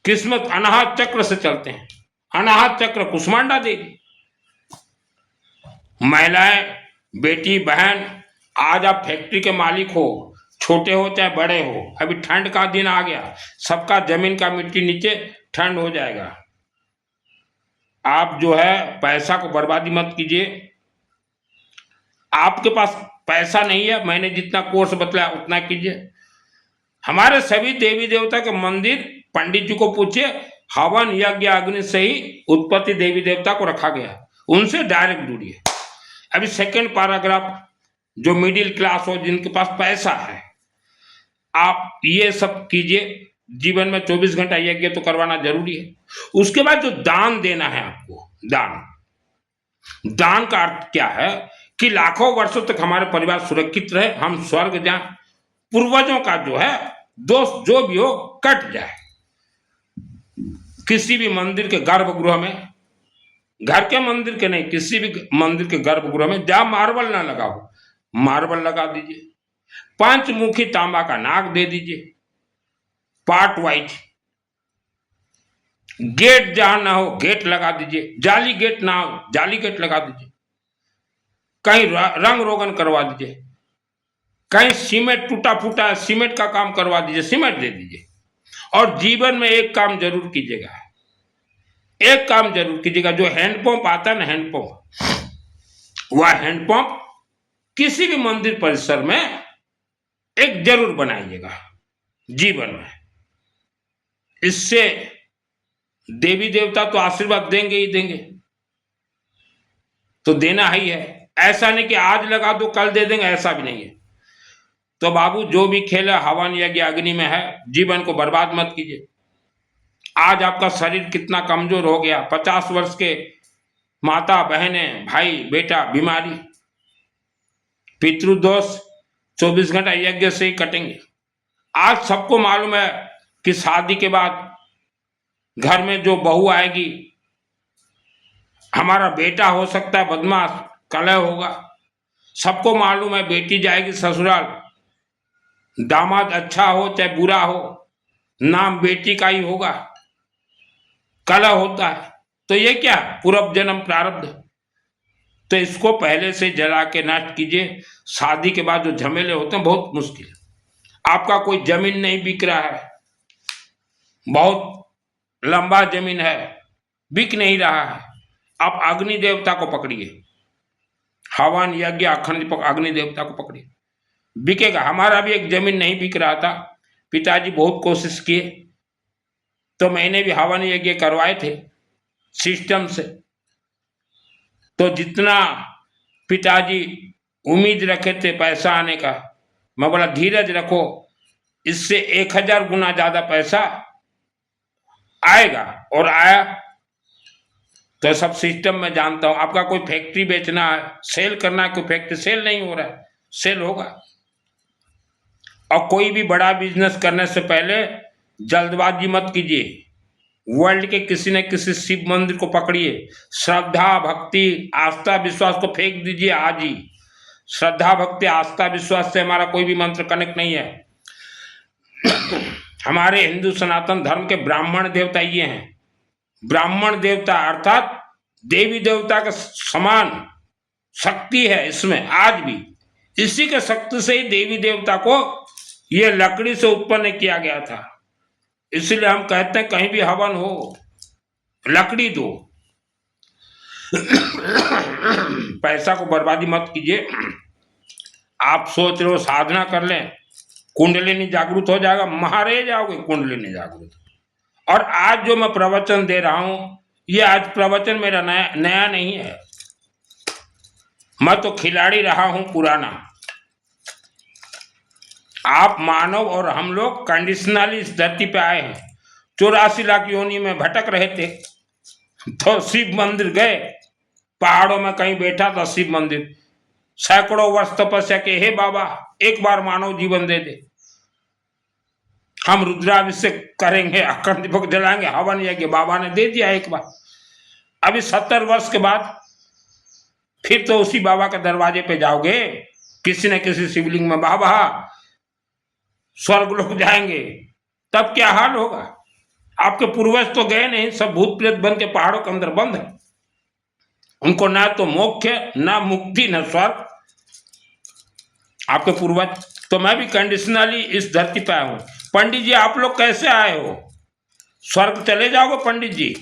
किस्मत अनाहत चक्र से चलते हैं, अनाहत चक्र कुष्मांडा देगी। महिलाएं, बेटी, बहन, आज आप फैक्ट्री के मालिक हो, छोटे हो चाहे बड़े हो, अभी ठंड का दिन आ गया, सबका जमीन का मिट्टी नीचे ठंड हो जाएगा। आप जो है पैसा को बर्बादी मत कीजिए। आपके पास पैसा नहीं है, मैंने जितना कोर्स बतलाया उतना कीजिए। हमारे सभी देवी देवता के मंदिर, पंडित जी को पूछिए, हवन यज्ञ अग्नि से ही उत्पत्ति देवी देवता को रखा गया, उनसे डायरेक्ट जुड़िए। अभी सेकंड पैराग्राफ, जो मिडिल क्लास हो, जिनके पास पैसा है, आप ये सब कीजिए। जीवन में 24 घंटा यज्ञ तो करवाना जरूरी है। उसके बाद जो दान देना है आपको, दान का अर्थ क्या है कि लाखों वर्षों तक हमारे परिवार सुरक्षित रहे, हम स्वर्ग जाएं, पूर्वजों का जो है दोष जो भी हो कट जाए। किसी भी मंदिर के गर्भगृह में, घर के मंदिर के नहीं, किसी भी मंदिर के गर्भगृह में जहां मार्बल ना लगा हो, मार्बल लगा दीजिए। पंचमुखी तांबा का नाग दे दीजिए, पार्ट वाइज। गेट जहां ना हो, गेट लगा दीजिए। जाली गेट ना हो, जाली गेट लगा दीजिए। कहीं रंग रोगन करवा दीजिए। कहीं सीमेंट टूटा फूटा है, सीमेंट का काम करवा दीजिए, सीमेंट दे दीजिए। और जीवन में एक काम जरूर कीजिएगा, एक काम जरूर कीजिएगा, जो हैंडपंप आता है ना, हैंडपंप, वह हैंडपंप किसी भी मंदिर परिसर में एक जरूर बनाइएगा जीवन में। इससे देवी देवता तो आशीर्वाद देंगे ही देंगे, तो देना ही है। ऐसा नहीं कि आज लगा दो कल दे देंगे, ऐसा भी नहीं है। तो बाबू, जो भी खेल है हवन यज्ञ अग्नि में है, जीवन को बर्बाद मत कीजिए। आज आपका शरीर कितना कमजोर हो गया, 50 वर्ष के माता बहने भाई बेटा बीमारी, पितृदोष 24 घंटा यज्ञ से ही कटेंगे। आज सबको मालूम है कि शादी के बाद घर में जो बहू आएगी, हमारा बेटा हो सकता है बदमाश, कलह होगा। सबको मालूम है बेटी जाएगी ससुराल, दामाद अच्छा हो चाहे बुरा हो, नाम बेटी का ही होगा, कलह होता है। तो ये क्या, पूर्व जन्म प्रारब्ध। तो इसको पहले से जला के नष्ट कीजिए। शादी के बाद जो झमेले होते हैं बहुत मुश्किल है। आपका कोई जमीन नहीं बिक रहा है, बहुत लंबा जमीन है, बिक नहीं रहा है, आप अग्नि देवता को पकड़िए, हवन यज्ञ अखंड दीपक अग्नि देवता को पकड़िए, बिकेगा। हमारा भी एक जमीन नहीं बिक रहा था, पिताजी बहुत कोशिश किए, तो मैंने भी हवन यज्ञ करवाए थे सिस्टम से। तो जितना पिताजी उम्मीद रखे थे पैसा आने का, मैं बोला धीरज रखो, इससे 1000 गुना ज्यादा पैसा आएगा, और आया। तो सब सिस्टम में जानता हूं। आपका कोई फैक्ट्री बेचना है, सेल करना है, कोई फैक्ट्री सेल नहीं हो रहा है, सेल होगा। और कोई भी बड़ा बिजनेस करने से पहले जल्दबाजी मत कीजिए। वर्ल्ड के किसी न किसी शिव मंदिर को पकड़िए, श्रद्धा भक्ति आस्था विश्वास को फेंक दीजिए आज ही। श्रद्धा भक्ति आस्था विश्वास से हमारा कोई भी मंत्र कनेक्ट नहीं है। हमारे हिंदू सनातन धर्म के ब्राह्मण देवता ये हैं। ब्राह्मण देवता अर्थात देवी देवता के समान शक्ति है इसमें आज भी। इसी के शक्ति से ही देवी देवता को ये लकड़ी से उत्पन्न किया गया था। इसलिए हम कहते हैं कहीं भी हवन हो लकड़ी दो। पैसा को बर्बादी मत कीजिए। आप सोच रहे हो साधना कर लें, कुंडलिनी जागृत हो जाएगा, महारे जाओगे कुंडलिनी जागृत। और आज जो मैं प्रवचन दे रहा हूं, ये आज प्रवचन मेरा नया नहीं है। मैं तो खिलाड़ी रहा हूं पुराना। आप मानव और हम लोग कंडीशनली इस धरती पे आए हैं। 84 लाख योनि में भटक रहे थे, तो शिव मंदिर गए, पहाड़ों में कहीं बैठा था शिव मंदिर, सैकड़ों वर्ष तपस्या के, हे बाबा एक बार मानव जीवन दे दे, हम रुद्राभिषेक करेंगे, अखंड दीपक जलाएंगे, हवन यज्ञ। बाबा ने दे दिया एक बार। अभी 70 वर्ष के बाद फिर तो उसी बाबा के दरवाजे पे जाओगे, किसी न किसी शिवलिंग में बाबा स्वर्ग लोग जाएंगे, तब क्या हाल होगा। आपके पूर्वज तो गए नहीं, सब भूत प्रेत बन के पहाड़ों के अंदर बंद है, उनको ना तो मोक्ष, ना मुक्ति, ना स्वर्ग। आपके पूर्वज तो मैं भी कंडीशनली इस धरती पे आया हूं। पंडित जी आप लोग कैसे आए हो, स्वर्ग चले जाओगे पंडित जी?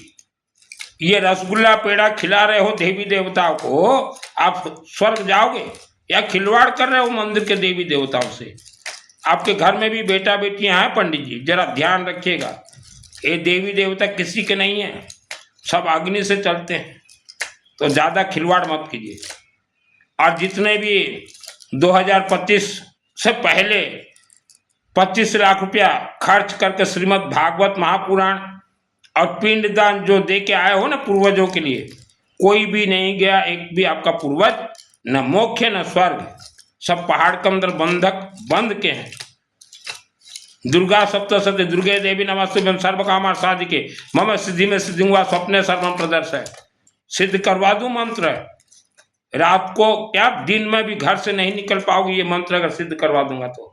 ये रसगुल्ला पेड़ा खिला रहे हो देवी देवताओं को, आप स्वर्ग जाओगे या खिलवाड़ कर रहे हो मंदिर के देवी देवताओं से? आपके घर में भी बेटा बेटियां हैं पंडित जी, जरा ध्यान रखिएगा, ये देवी देवता किसी के नहीं है, सब अग्नि से चलते हैं, तो ज्यादा खिलवाड़ मत कीजिए। और जितने भी 2025 से पहले 25 लाख रुपया खर्च करके श्रीमद् भागवत महापुराण और पिंडदान जो दे के आए हो ना पूर्वजों के लिए, कोई भी नहीं गया, एक भी आपका पूर्वज, न मोक्ष न स्वर्ग, सब पहाड़ के अंदर बंद के हैं। दुर्गा सप्तशती दुर्गे देवी नमस्तुभ्यं सर्वकामा साधिके मम सिद्धि में सिद्धि हुआ स्वप्ने सर्वम प्रदर्शय, सिद्ध करवा दूं मंत्र। रात को क्या दिन में भी घर से नहीं निकल पाओगे, ये मंत्र अगर सिद्ध करवा दूंगा तो।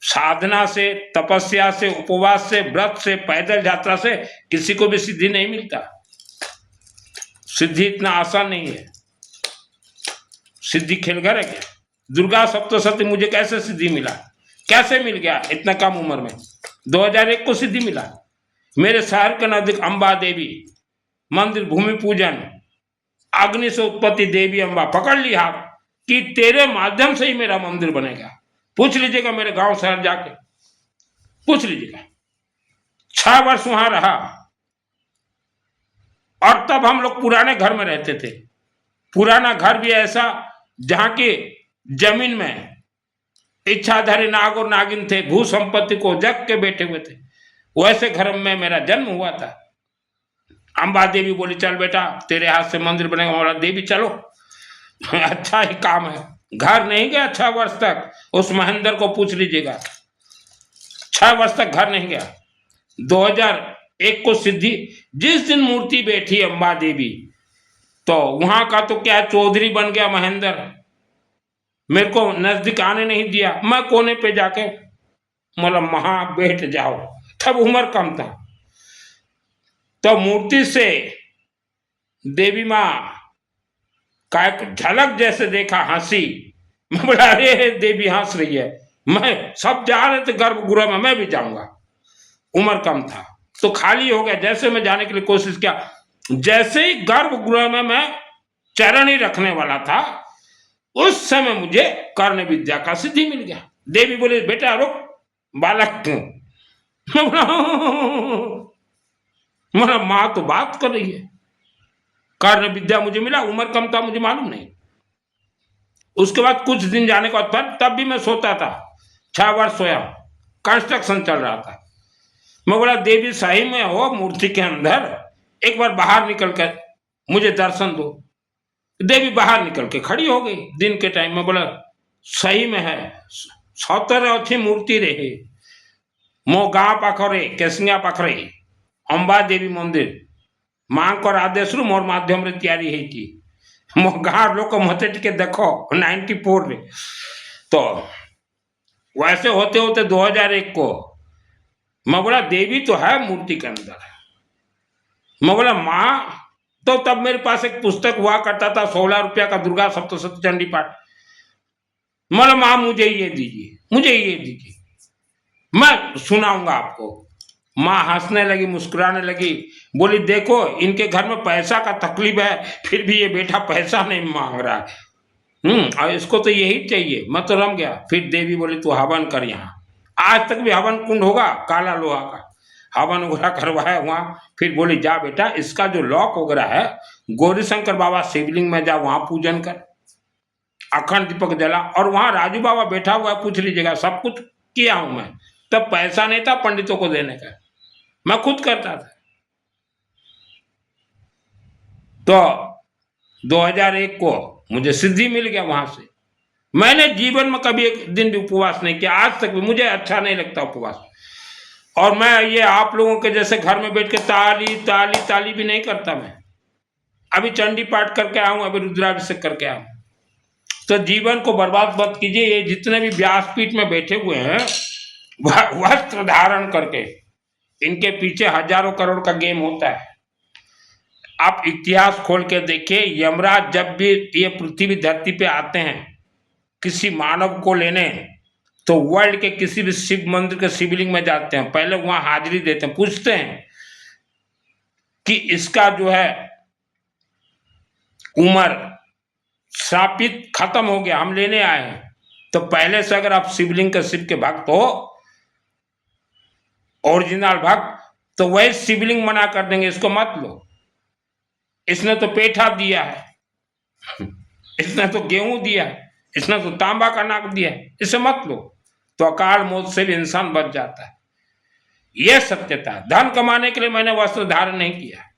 साधना से, तपस्या से, उपवास से, व्रत से, पैदल यात्रा से किसी को भी सिद्धि नहीं मिलता। सिद्धि इतना आसान नहीं है, सिद्धि खेलघर है क्या? दुर्गा सप्तशती मुझे कैसे सिद्धि मिला, कैसे मिल गया इतना कम उम्र में? 2001 को सिद्धि मिला। मेरे शहर के नजदीक अंबा देवी मंदिर भूमि पूजन, अग्नि से उत्पत्ति देवी अंबा पकड़ ली हाथ कि तेरे माध्यम से ही मेरा मंदिर बनेगा। पूछ लीजिएगा मेरे गांव शहर जाके, पूछ लीजिएगा। 6 वर्ष वहां रहा, और तब हम लोग पुराने घर में रहते थे। पुराना घर भी ऐसा जहां की जमीन में इच्छाधारी नाग और नागिन थे, भू संपत्ति को जग के बैठे हुए थे, वैसे घर में मेरा जन्म हुआ था। अंबा देवी बोली चल बेटा तेरे हाथ से मंदिर बनेगा। बोला देवी चलो, अच्छा ही काम है। घर नहीं गया 6 वर्ष तक, उस महेंद्र को पूछ लीजिएगा, 6 वर्ष तक घर नहीं गया। 2001 को सिद्धि, जिस दिन मूर्ति बैठी अंबा देवी, तो वहां का तो क्या चौधरी बन गया महेंद्र, मेरे को नजदीक आने नहीं दिया। मैं कोने पे जाके मतलब वहां बैठ जाओ, तब उम्र कम था। तो मूर्ति से देवी माँ का एक झलक जैसे देखा, हंसी। मैं बोला अरे देवी हंस रही है, मैं सब जा रहे थे गर्भगृह में, मैं भी जाऊंगा। उम्र कम था तो खाली हो गया। जैसे मैं जाने के लिए कोशिश किया, जैसे ही गर्भगृह में मैं चरण ही रखने वाला था, उस समय मुझे कर्ण विद्या का सिद्धि मिल गया। देवी बोले बेटा रुक, बालक क्यों? मेरा माँ तो बात कर रही है, कर्ण विद्या मुझे मिला, उम्र कम था, मुझे मालूम नहीं। उसके बाद कुछ दिन जाने के बाद तब भी मैं सोता था, 6 वर्ष सोया, कंस्ट्रक्शन चल रहा था। मैं बोला देवी सही में हो मूर्ति के अंदर, एक बार बाहर निकल कर मुझे दर्शन दो। देवी बाहर निकल के खड़ी हो गई दिन के टाइम में। बोला सही में है, 70 अच्छी मूर्ति रहे मो गाँ पाखरे केसिंगा पाखरे अंबा देवी मंदिर माँ आदेश मोर माध्यम तैयारी है मो गाँ लोक मत टे देख 94 रे। तो वैसे होते होते 2001 को मैं बोला देवी तो है मूर्ति के अंदर। मैं बोला माँ, तो तब मेरे पास एक पुस्तक हुआ करता था 16 रुपया का, दुर्गा सप्तशती चंडी पाठ। बोला माँ मुझे ये दीजिए, मुझे ये दीजिए, मैं सुनाऊंगा आपको। माँ हंसने लगी, मुस्कुराने लगी, बोली देखो इनके घर में पैसा का तकलीफ है, फिर भी ये बेटा पैसा नहीं मांग रहा है, और इसको तो यही चाहिए। मैं तो रम गया। फिर देवी बोली तू हवन कर, यहाँ आज तक भी हवन कुंड होगा काला लोहा का, हवन वगैरह करवाया वहाँ। फिर बोली जा बेटा इसका जो लॉक वगैरह है गौरी शंकर बाबा शिवलिंग में जा, वहां पूजन कर, अखंड दीपक जला, और वहां राजू बाबा बैठा हुआ है, पूछ लीजिएगा, सब कुछ किया हूं मैं। तब पैसा नहीं था पंडितों को देने का, मैं खुद करता था। तो 2001 को मुझे सिद्धि मिल गया वहां से। मैंने जीवन में कभी एक दिन भी उपवास नहीं किया, आज तक भी मुझे अच्छा नहीं लगता उपवास। और मैं ये आप लोगों के जैसे घर में बैठ के ताली ताली ताली भी नहीं करता मैं। अभी चंडी पाठ करके आऊं, अभी रुद्राभिषेक करके आऊं। तो जीवन को बर्बाद मत कीजिए। ये जितने भी व्यासपीठ में बैठे हुए हैं वस्त्र धारण करके, इनके पीछे हजारों करोड़ का गेम होता है। आप इतिहास खोल के देखिए, यमराज जब भी ये पृथ्वी धरती पे आते हैं किसी मानव को लेने, तो वर्ल्ड के किसी भी शिव मंदिर के शिवलिंग में जाते हैं, पहले वहां हाजिरी देते हैं, पूछते हैं कि इसका जो है उम्र श्रापित खत्म हो गया, हम लेने आए हैं। तो पहले से अगर आप शिवलिंग के शिव के भक्त हो, ओरिजिनल भक्त, तो वही शिवलिंग मना कर देंगे, इसको मत लो, इसने तो पेठा दिया है, इसने तो गेहूं दिया है, इसने तो तांबा का नाक दिया है, इसे मत लो। तो अकाल मौत से भी इंसान बच जाता है। यह सत्यता। धन कमाने के लिए मैंने वस्त्र धारण नहीं किया।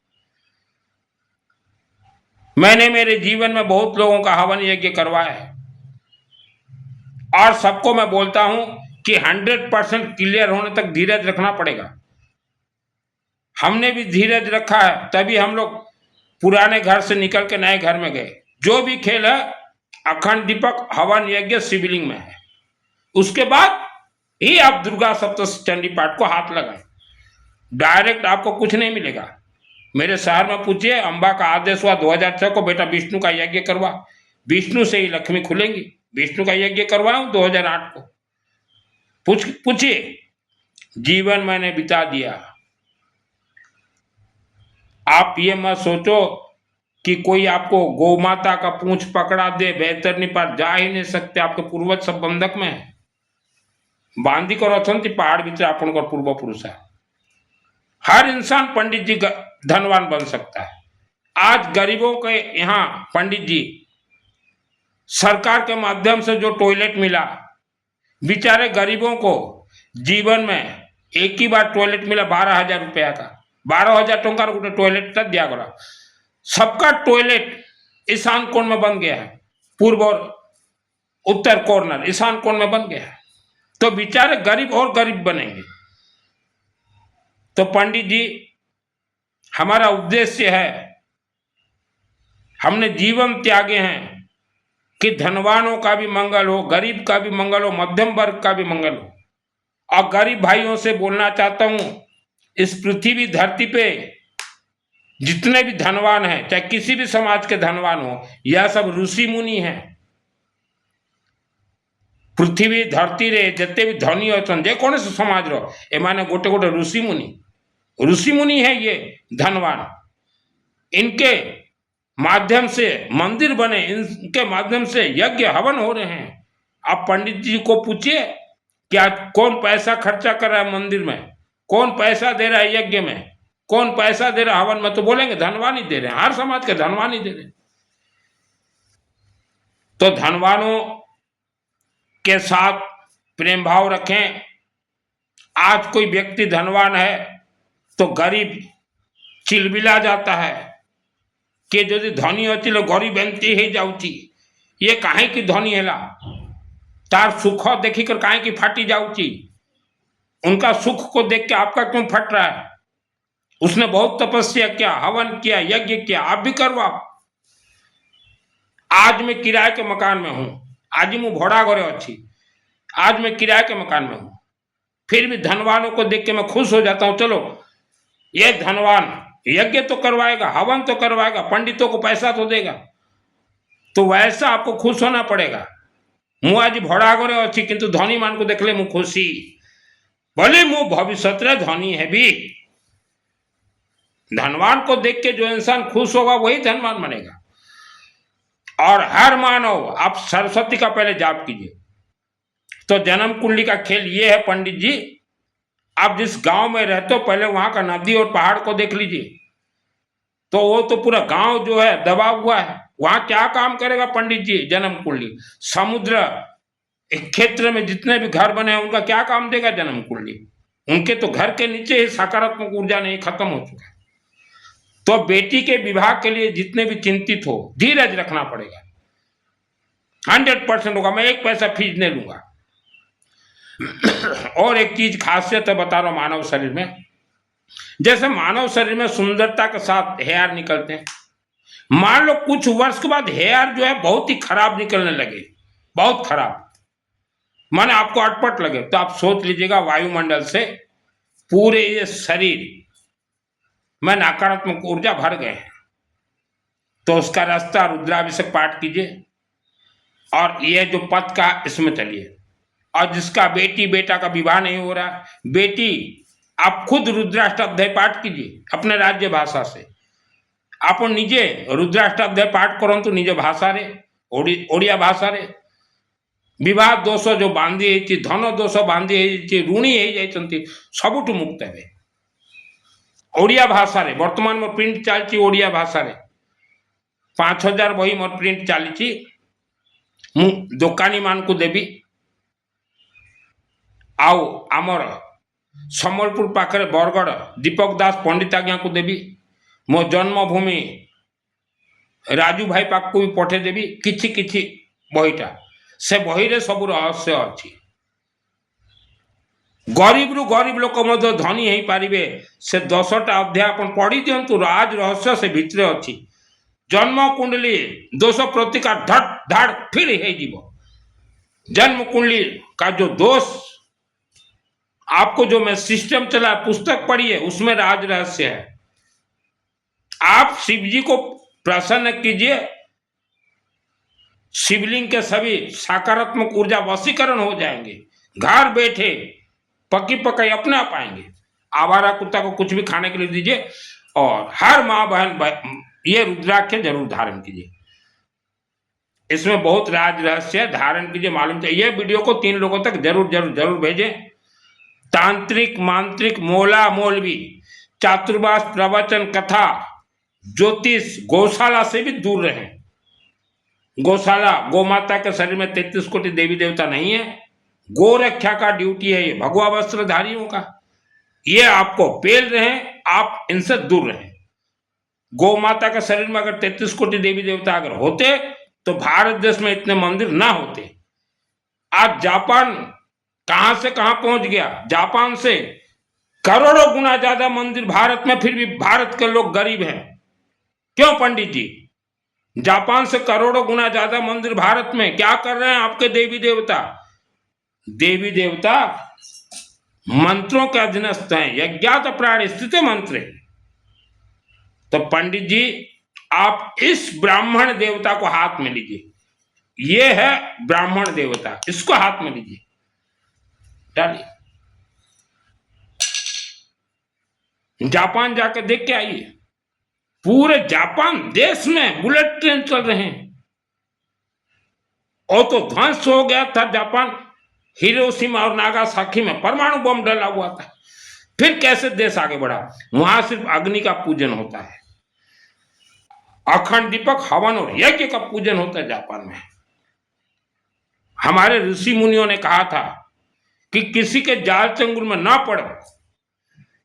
मैंने मेरे जीवन में बहुत लोगों का हवन यज्ञ करवाया है, और सबको मैं बोलता हूं कि 100% क्लियर होने तक धीरज रखना पड़ेगा। हमने भी धीरज रखा है, तभी हम लोग पुराने घर से निकल के नए घर में गए। जो भी खेल है, अखंड दीपक हवन यज्ञ शिवलिंग में है, उसके बाद ही आप दुर्गा सप्तशती चंडी पाठ को हाथ लगाएं। डायरेक्ट आपको कुछ नहीं मिलेगा। मेरे शहर में पूछिए, अंबा का आदेश हुआ 2006 को, बेटा विष्णु का यज्ञ करवा, विष्णु से ही लक्ष्मी खुलेंगी। विष्णु का यज्ञ करवाऊं 2008 को, पूछिए। जीवन मैंने बिता दिया। आप ये मत सोचो कि कोई आपको गौ माता का पूंछ पकड़ा दे, बेहतरनी पर जा ही नहीं सकते। आपके पूर्वज सब बंधक में है, बांधी कर अछंती पहाड़ भीतर आपन को पूर्व पुरुष है। हर इंसान पंडित जी धनवान बन सकता है। आज गरीबों के यहाँ पंडित जी सरकार के माध्यम से जो टॉयलेट मिला, बेचारे गरीबों को जीवन में एक ही बार टॉयलेट मिला 12,000 रुपया का, 12,000 टंकार गोटे टॉयलेट दिया गया। सबका टॉयलेट ईशान कोण में बन गया है, पूर्व और उत्तर कॉर्नर ईशान कोण में बन गया है। तो बेचारे गरीब और गरीब बनेंगे। तो पंडित जी, हमारा उद्देश्य है, हमने जीवन त्यागे हैं कि धनवानों का भी मंगल हो, गरीब का भी मंगल हो, मध्यम वर्ग का भी मंगल हो। और गरीब भाइयों से बोलना चाहता हूं, इस पृथ्वी धरती पे जितने भी धनवान हैं, चाहे किसी भी समाज के धनवान हो, यह सब ऋषि मुनि हैं। पृथ्वी धरती रे जिते भी धनी होते जेकोसी समाज रो, एमाने गोटे गोटे ऋषि मुनि है ये धनवान। इनके माध्यम से मंदिर बने, इनके माध्यम से यज्ञ हवन हो रहे हैं। आप पंडित जी को पूछिए कि आज कौन पैसा खर्चा कर रहा है मंदिर में, कौन पैसा दे रहा है यज्ञ में, कौन पैसा दे रहा है हवन में, तो बोलेंगे धनवान ही दे रहे हैं, हर समाज के धनवान ही दे रहे हैं। तो धनवानों के साथ प्रेम भाव रखें। आज कोई व्यक्ति धनवान है तो गरीब चिलबिला जाता है कि यदि धनी होती लो गरीब एमती ही जाऊची, ये काहे की धनी हैला, तार सुख देखिकर काहे की फाटी जाऊची। उनका सुख को देख के आपका क्यों फट रहा है? उसने बहुत तपस्या किया, हवन किया, यज्ञ किया, आप भी करवाओ। आज मैं किराए के मकान में हूं, आज ही मैं भोड़ा घरे अच्छी, आज मैं किराए के मकान में हूं, फिर भी धनवानों को देख के मैं खुश हो जाता हूं। चलो ये धनवान यज्ञ तो करवाएगा, हवन तो करवाएगा, पंडितों को पैसा तो देगा, तो वैसा आपको खुश होना पड़ेगा। मु आज भड़ा घरे अच्छी किंतु धनी मान को देखले मु खुशी, भले मु भविष्य धनी है भी। धनवान को देख के जो इंसान खुश होगा वही धनवान बनेगा। और हर मानव, आप सरस्वती का पहले जाप कीजिए। तो जन्म कुंडली का खेल ये है पंडित जी, आप जिस गांव में रहते हो पहले वहां का नदी और पहाड़ को देख लीजिए। तो वो तो पूरा गांव जो है दबा हुआ है, वहां क्या काम करेगा पंडित जी? जन्म कुंडली। समुद्र एक क्षेत्र में जितने भी घर बने हैं उनका क्या काम देगा जन्म कुंडली? उनके तो घर के नीचे ही सकारात्मक ऊर्जा नहीं, खत्म हो चुका है। तो बेटी के विवाह के लिए जितने भी चिंतित हो, धीरज रखना पड़ेगा। 100% होगा, मैं एक पैसा फीस नहीं लूंगा। और एक चीज खासियत है बता रहा हूं मानव शरीर में, जैसे मानव शरीर में सुंदरता के साथ हेयर निकलते हैं, मान लो कुछ वर्ष के बाद हेयर जो है बहुत ही खराब निकलने लगे, बहुत खराब, माने आपको अटपट लगे, तो आप सोच लीजिएगा वायुमंडल से पूरे ये शरीर में नकारात्मक ऊर्जा भर गए हैं। तो उसका रास्ता रुद्राभिषेक पाठ कीजिए और ये जो पथ का इसमें चलिए। और जिसका बेटी बेटा का विवाह नहीं हो रहा, बेटी आप खुद रुद्राष्टक पाठ कीजिए अपने राज्य भाषा से। आप निजे रुद्राष्टक पाठ करंतु निज भाषा रे, ओडिया भाषा रे। विवाह दोष जो बांधी है, धन दोष बांधी है, ऋणी हो जाती सबुठ मुक्त है ओडिया भाषा रे। वर्तमान में प्रिंट चलती ओडिया भाषा रे 5000 बही मोर प्रिंट चली, मु दोकानी मान को देवी आउ आमर सम्बलपुर पाखरे बरगढ़ दीपक दास पंडित आज्ञा को देवी, मो जन्मभूमि राजू भाई पाक को भी पठे देवी किछि किछि बहीटा, से बही रे सब रहस्य अच्छी। गरीब रु गरीब लोक मध्य धनी हो पारे से 10टा अध्याय अपन पढ़ी दिंतु, राज रहस्य से भितर अच्छी। जन्म कुंडली दोष प्रतिकार धड़ धाड़ फिर हो, जन्म कुंडली का जो दोष आपको जो मैं सिस्टम चला पुस्तक पढ़िए उसमें राज रहस्य है। आप शिव जी को प्रसन्न कीजिए, शिवलिंग के सभी सकारात्मक ऊर्जा वशीकरण हो जाएंगे, घर बैठे पकी पकाई अपना पाएंगे। आवारा कुत्ता को कुछ भी खाने के लिए दीजिए और हर माँ बहन ये रुद्राक्ष जरूर धारण कीजिए, इसमें बहुत राज रहस्य धारण कीजिए, मालूम चाहिए। ये वीडियो को 3 लोगों तक जरूर जरूर जरूर भेजें। तांत्रिक मांत्रिक मोला मौलवी चातुर्मास प्रवचन कथा ज्योतिष गौशाला से भी दूर रहें। गौशाला गौ माता के शरीर में 33 कोटि देवी देवता नहीं है, गौ रक्षा का ड्यूटी है ये भगवा वस्त्रधारियों का, ये आपको पेल रहे, आप इनसे दूर रहें। गौ माता के शरीर में अगर 33 कोटि देवी देवता अगर होते तो भारत देश में इतने मंदिर ना होते। आज जापान कहां से कहां पहुंच गया, जापान से करोड़ों गुना ज्यादा मंदिर भारत में, फिर भी भारत के लोग गरीब हैं। क्यों पंडित जी? जापान से करोड़ों गुना ज्यादा मंदिर भारत में, क्या कर रहे हैं आपके देवी देवता? देवी देवता मंत्रों के अधीनस्थ हैं, यज्ञात प्राण स्थिति मंत्र। तो पंडित जी आप इस ब्राह्मण देवता को हाथ में लीजिए, ये है ब्राह्मण देवता, इसको हाथ में लीजिए, डालिए। जापान जाकर देख के आइए, पूरे जापान देश में बुलेट ट्रेन चल रहे हैं। और तो ध्वंस हो गया था जापान, हिरोशिमा और नागासाकी में परमाणु बम डला हुआ था, फिर कैसे देश आगे बढ़ा? वहां सिर्फ अग्नि का पूजन होता है, अखंड दीपक हवन और यज्ञ का पूजन होता है जापान में। हमारे ऋषि मुनियों ने कहा था कि किसी के जाल चंगुल में ना पड़ो।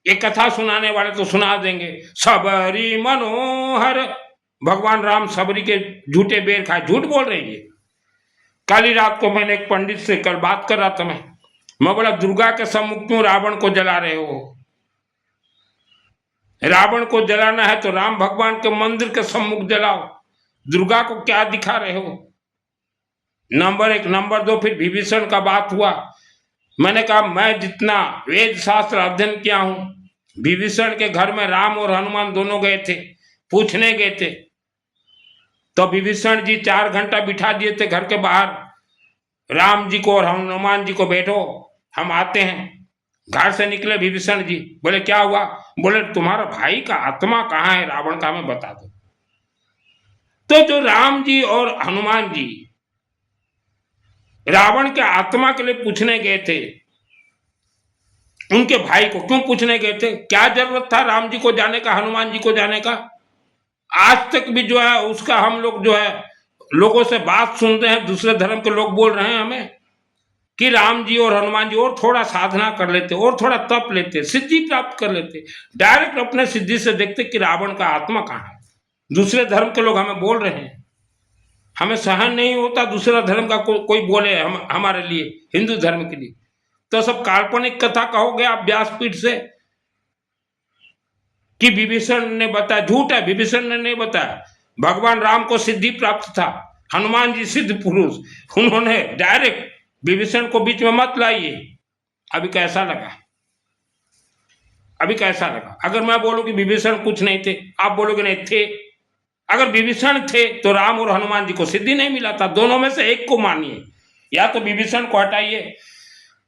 ये कथा सुनाने वाले तो सुना देंगे, सबरी मनोहर, भगवान राम सबरी के झूठे बेर खाए, झूठ बोल रहे हैं। कल ही रात को मैंने एक पंडित से कल बात कर रहा था, मैं बोला दुर्गा के सम्मुख क्यों रावण को जला रहे हो? रावण को जलाना है तो राम भगवान के मंदिर के सम्मुख जलाओ, दुर्गा को क्या दिखा रहे हो? नंबर 1। नंबर 2, फिर विभीषण का बात हुआ। मैंने कहा मैं जितना वेद शास्त्र अध्ययन किया हूं, विभीषण के घर में राम और हनुमान दोनों गए थे, पूछने गए थे, तो विभीषण जी 4 घंटा बिठा दिए थे घर के बाहर, राम जी को और हनुमान जी को, बैठो हम आते हैं। घर से निकले विभीषण जी, बोले क्या हुआ? बोले तुम्हारा भाई का आत्मा कहाँ है रावण का, हमें बता दो। तो जो राम जी और हनुमान जी रावण के आत्मा के लिए पूछने गए थे, उनके भाई को क्यों पूछने गए थे? क्या जरूरत था राम जी को जाने का, हनुमान जी को जाने का? आज तक भी जो है उसका हम लोग जो है लोगों से बात सुनते हैं, दूसरे धर्म के लोग बोल रहे हैं हमें कि राम जी और हनुमान जी और थोड़ा साधना कर लेते, और थोड़ा तप लेते, सिद्धि प्राप्त कर लेते, डायरेक्ट अपने सिद्धि से देखते कि रावण का आत्मा कहाँ है। दूसरे धर्म के लोग हमें बोल रहे हैं, हमें सहन नहीं होता दूसरा धर्म का कोई बोले हमारे लिए, हिंदू धर्म के लिए। तो सब काल्पनिक कथा कहोगे आप व्यासपीठ से कि विभीषण ने बताया, झूठ है, विभीषण ने नहीं बताया। भगवान राम को सिद्धि प्राप्त था, हनुमान जी सिद्ध पुरुष, उन्होंने डायरेक्ट विभीषण को बीच में मत लाइए। अभी कैसा लगा? अभी कैसा लगा? अगर मैं बोलूं कि विभीषण कुछ नहीं थे, आप बोलोगे नहीं थे। अगर विभीषण थे तो राम और हनुमान जी को सिद्धि नहीं मिला था। दोनों में से एक को मानिए, या तो विभीषण को हटाइए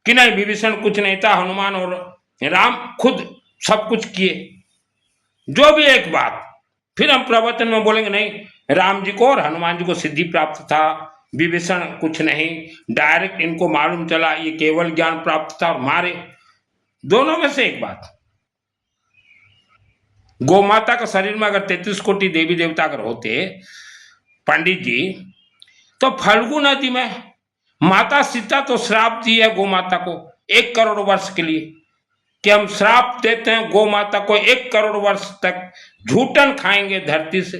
कि नहीं विभीषण कुछ नहीं था, हनुमान और राम खुद सब कुछ किए, जो भी एक बात। फिर हम प्रवचन में बोलेंगे नहीं राम जी को और हनुमान जी को सिद्धि प्राप्त था, विभीषण कुछ नहीं, डायरेक्ट इनको मालूम चला ये केवल ज्ञान प्राप्त था और मारे। दोनों में से एक बात। गौ माता का शरीर में अगर 33 कोटि देवी देवता अगर होते पंडित जी, तो फल्गु नदी में माता सीता तो श्राप दी है गौ माता को 1 करोड़ वर्ष के लिए, कि हम श्राप देते हैं गौ माता को 1 करोड़ वर्ष तक झूठन खाएंगे धरती से।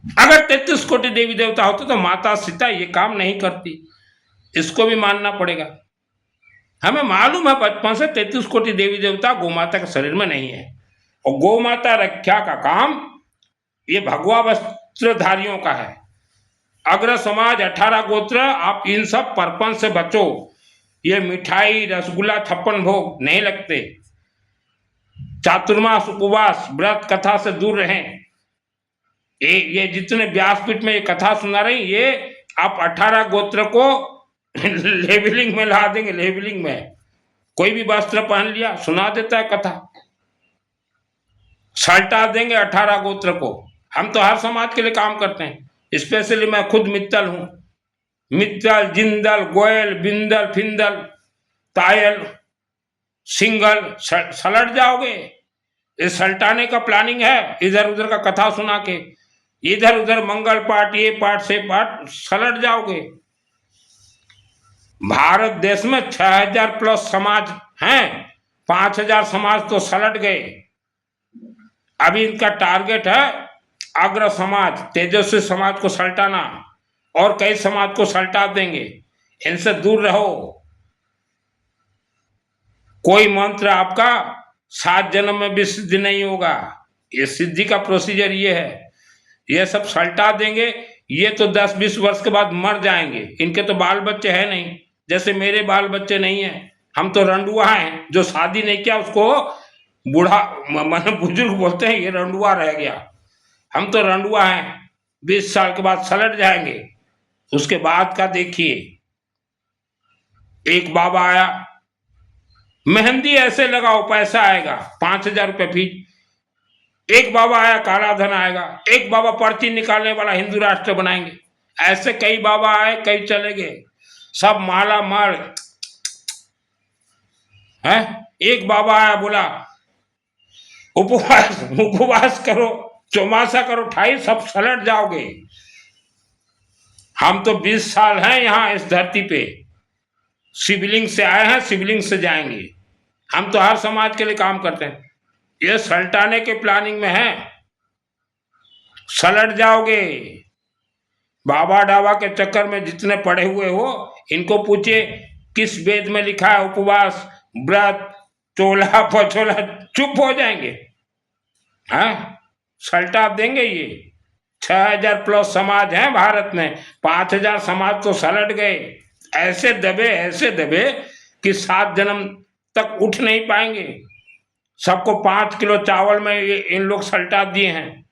अगर 33 कोटि देवी देवता होते तो माता सीता ये काम नहीं करती, इसको भी मानना पड़ेगा। हमें मालूम है बचपन से 33 कोटि देवी देवता गौ माता के शरीर में नहीं है, और गौ माता रक्षा का काम ये भगवा वस्त्रधारियों का है। अग्र समाज 18 गोत्र, आप इन सब परपन से बचो। ये मिठाई रसगुल्ला 56 भोग नहीं लगते। चातुर्मास उपवास व्रत कथा से दूर रहें। ये जितने व्यासपीठ में ये कथा सुना रही, ये आप 18 गोत्र को लेबलिंग में ला देंगे। लेबलिंग में कोई भी वस्त्र पहन लिया, सुना देता है कथा, सल्टा देंगे 18 गोत्र को। हम तो हर समाज के लिए काम करते हैं, स्पेशली मैं खुद मित्तल हूं। मित्तल, जिंदल, गोयल, बिंदल, फिंदल, तायल, सिंगल, सलट जाओगे। इस सल्टाने का प्लानिंग है, इधर उधर का कथा सुना के, इधर उधर मंगल पाठ, ये पाठ से पाठ, सलट जाओगे। भारत देश में 6000 प्लस समाज हैं, 5000 समाज तो सलट गए। अभी इनका टारगेट है अग्र समाज, तेजस्वी समाज को सल्टाना, और कई समाज को सल्टा देंगे। इनसे दूर रहो। कोई मंत्र आपका 7 जन्म में भी सिद्ध नहीं होगा। ये सिद्धि का प्रोसीजर ये है, ये सब सल्टा देंगे। ये तो 10-20 वर्ष के बाद मर जाएंगे। इनके तो बाल बच्चे हैं नहीं, जैसे मेरे बाल बच्चे नहीं हैं। हम तो रंडुआ हैं, जो शादी नहीं किया उसको बूढ़ा बुजुर्ग बोलते हैं, ये रंडुआ रह गया। हम तो रंडुआ हैं, 20 साल के बाद सलट जाएंगे। उसके बाद का देखिए, एक बाबा आया, मेहंदी ऐसे लगाओ पैसा आएगा, 5000 रुपये फीस। एक बाबा आया, काला धन आएगा। एक बाबा पर्ची निकालने वाला, हिंदू राष्ट्र बनाएंगे। ऐसे कई बाबा आए, कई चले गए, सब माला माल है। एक बाबा आया, बोला उपवास करो, चौमासा करो, 28 सब सलट जाओगे। हम तो 20 साल हैं यहाँ इस धरती पे, शिवलिंग से आए हैं, शिवलिंग से जाएंगे। हम तो हर समाज के लिए काम करते हैं। ये सल्टाने के प्लानिंग में है, सलट जाओगे। बाबा डाबा के चक्कर में जितने पड़े हुए हो, इनको पूछिए किस वेद में लिखा है उपवास, व्रत, चोला पचोला, चुप हो जाएंगे। हाँ, सल्टा देंगे। ये 6000 प्लस समाज हैं भारत में, 5000 समाज तो सलट गए। ऐसे दबे कि 7 जन्म तक उठ नहीं पाएंगे। सबको 5 किलो चावल में ये इन लोग सल्टा दिए हैं,